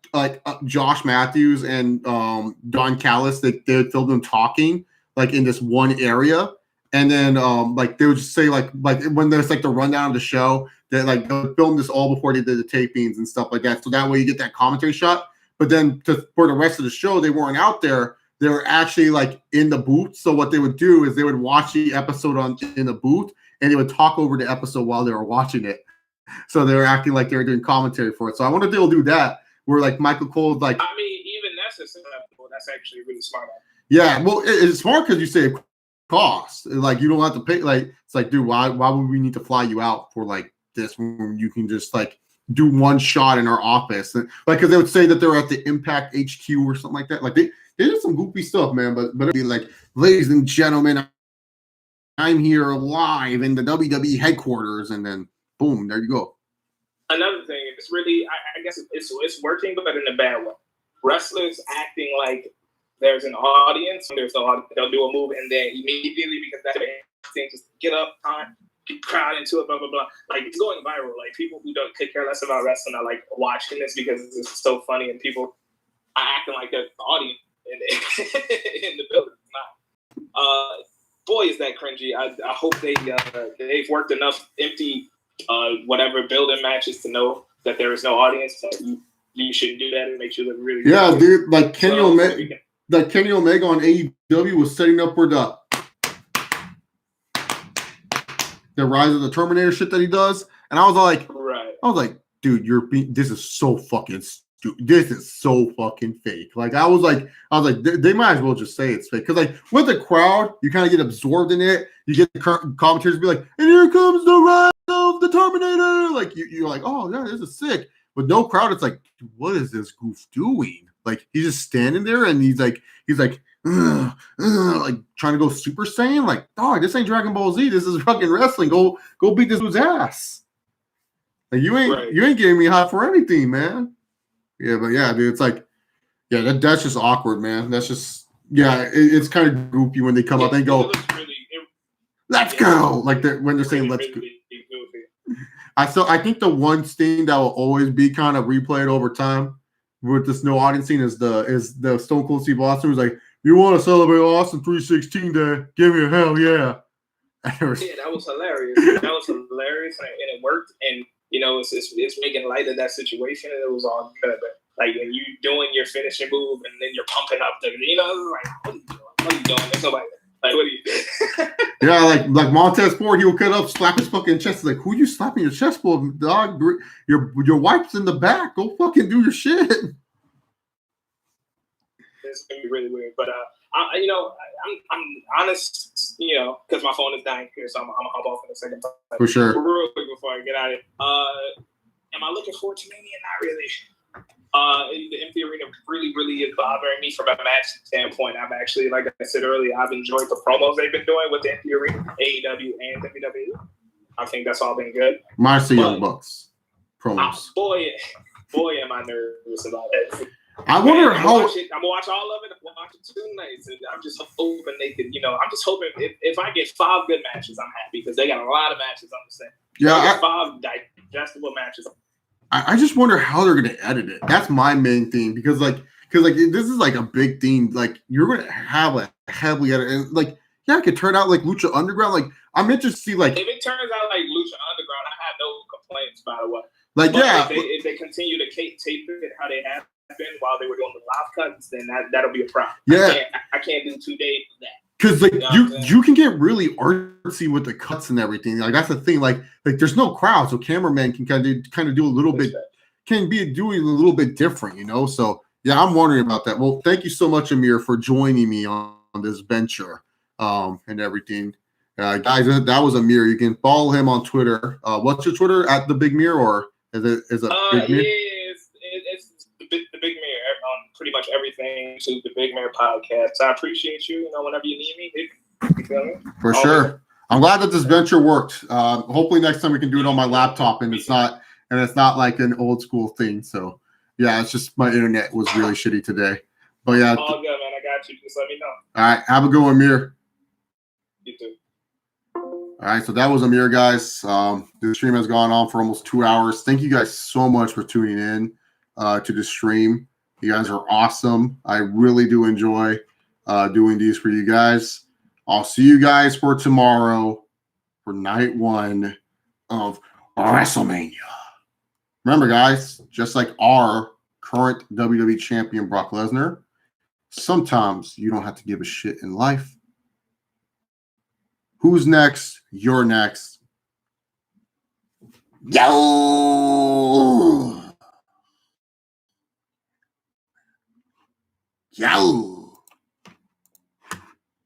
Josh Matthews and Don Callis. They would film them talking like in this one area, and then like they would just say like when there's like the rundown of the show, that like they would film this all before they did the tapings and stuff like that. So that way you get that commentary shot. But then for the rest of the show, they weren't out there. They were actually like in the booth. So what they would do is they would watch the episode in the booth, and they would talk over the episode while they were watching it. So they were acting like they were doing commentary for it. So I wonder if they'll do that, where like Michael Cole's like, I mean, even that's acceptable. That's actually really smart. Yeah, well, it's smart because you save cost. Like you don't have to pay. Like it's like, dude, why would we need to fly you out for like this when you can just like do one shot in our office? And, like, because they would say that they're at the Impact HQ or something like that. Like they did some goofy stuff, man. But it'd be like, ladies and gentlemen, I'm here live in the WWE headquarters, and then boom, there you go. Another thing, it's really, I guess it's working, but in a bad way. Wrestlers acting like there's an audience, there's no audience, they'll do a move, and then immediately, because that's the thing, just get up, time, crowd into it, blah, blah, blah. Like, it's going viral. Like, people who could care less about wrestling are, like, watching this because it's so funny, and people are acting like they're the audience in the building. Boy, is that cringy. I hope they've worked enough empty whatever building matches to know that there is no audience. So you shouldn't do that. It makes you look really good. Dude. Like Kenny Omega, on AEW was setting up for the Rise of the Terminator shit that he does, and I was like, dude, this is so fucking stupid. This is so fucking fake. Like I was like, they might as well just say it's fake, because like with the crowd, you kind of get absorbed in it. You get the commentators be like, and here comes the rise of the Terminator. Like you're like, oh yeah, this is sick. With no crowd, it's like, dude, what is this goof doing? Like he's just standing there, and he's like, like trying to go Super Saiyan. Like, dog, this ain't Dragon Ball Z. This is fucking wrestling. Go beat this dude's ass. Like you ain't getting me hot for anything, man. Yeah, but yeah, dude, it's like, yeah, that's just awkward, man. That's just, yeah, it's kind of goofy when they come out. They go, let's go, like when they're saying let's go. I think the one thing that will always be kind of replayed over time with this no audience scene is the Stone Cold Steve Austin was like, you want to celebrate Austin 316 Day? Give me a hell yeah. Yeah, that was hilarious. And it worked. And you know, it's making light of that situation, and it was all good. But like when you doing your finishing move, and then you're pumping up the, you know, like what are you doing? There's nobody. Like, what are you doing? Yeah, like Montez Ford, he will cut up, slap his fucking chest. Like, who you slapping your chest for, dog? Your wife's in the back. Go fucking do your shit. It's gonna be really weird, but I'm honest, you know, because my phone is dying here, so I'm hop off in a second. For sure. Real quick before I get out of it, am I looking forward to Mania? Not really. The empty arena really is bothering me from a match standpoint. I've actually, like I said earlier, I've enjoyed the promos they've been doing with the empty arena, AEW and WWE. I think that's all been good. Minus the Young Bucks promos. Boy, am I nervous about it. I wonder how. I'm gonna watch all of it. I'm gonna watch it 2 nights, and I'm just hoping they could. You know, I'm just hoping if I get 5 good matches, I'm happy, because they got a lot of matches. I'm just saying. Yeah, 5 digestible matches. I just wonder how they're gonna edit it. That's my main thing, because this is like a big thing. Like you're gonna have a heavily edit, and like yeah, it could turn out like Lucha Underground. Like I'm interested to see like if it turns out like Lucha Underground, I have no complaints, by the way. Like but if they continue to tape it how they have been while they were doing the live cuts, then that'll be a problem. Yeah, I can't do 2 days of that. Because like you can get really artsy with the cuts and everything. Like that's the thing. Like there's no crowd, so cameraman can kind of do a little bit, doing a little bit different, you know. So yeah, I'm wondering about that. Well, thank you so much, Amir, for joining me on this venture and everything. Guys, that was Amir. You can follow him on Twitter. What's your Twitter, at the Big Mir, or is it Big Mir? It's the Big Mir on pretty much everything to the Big Mir podcast. I appreciate you. You know, whenever you need me, you feel me? For sure. I'm glad that this venture worked. Hopefully next time we can do it on my laptop, and it's not like an old school thing. So yeah, it's just my internet was really shitty today. But yeah, all good, man. I got you. Just let me know. All right, have a good one, Mir. You too. All right, so that was Amir, guys. The stream has gone on for almost 2 hours. Thank you guys so much for tuning in to the stream. You guys are awesome. I really do enjoy doing these for you guys. I'll see you guys for tomorrow for night 1 of WrestleMania. Remember, guys, just like our current WWE champion, Brock Lesnar, sometimes you don't have to give a shit in life. Who's next? You're next. Yo! Yo!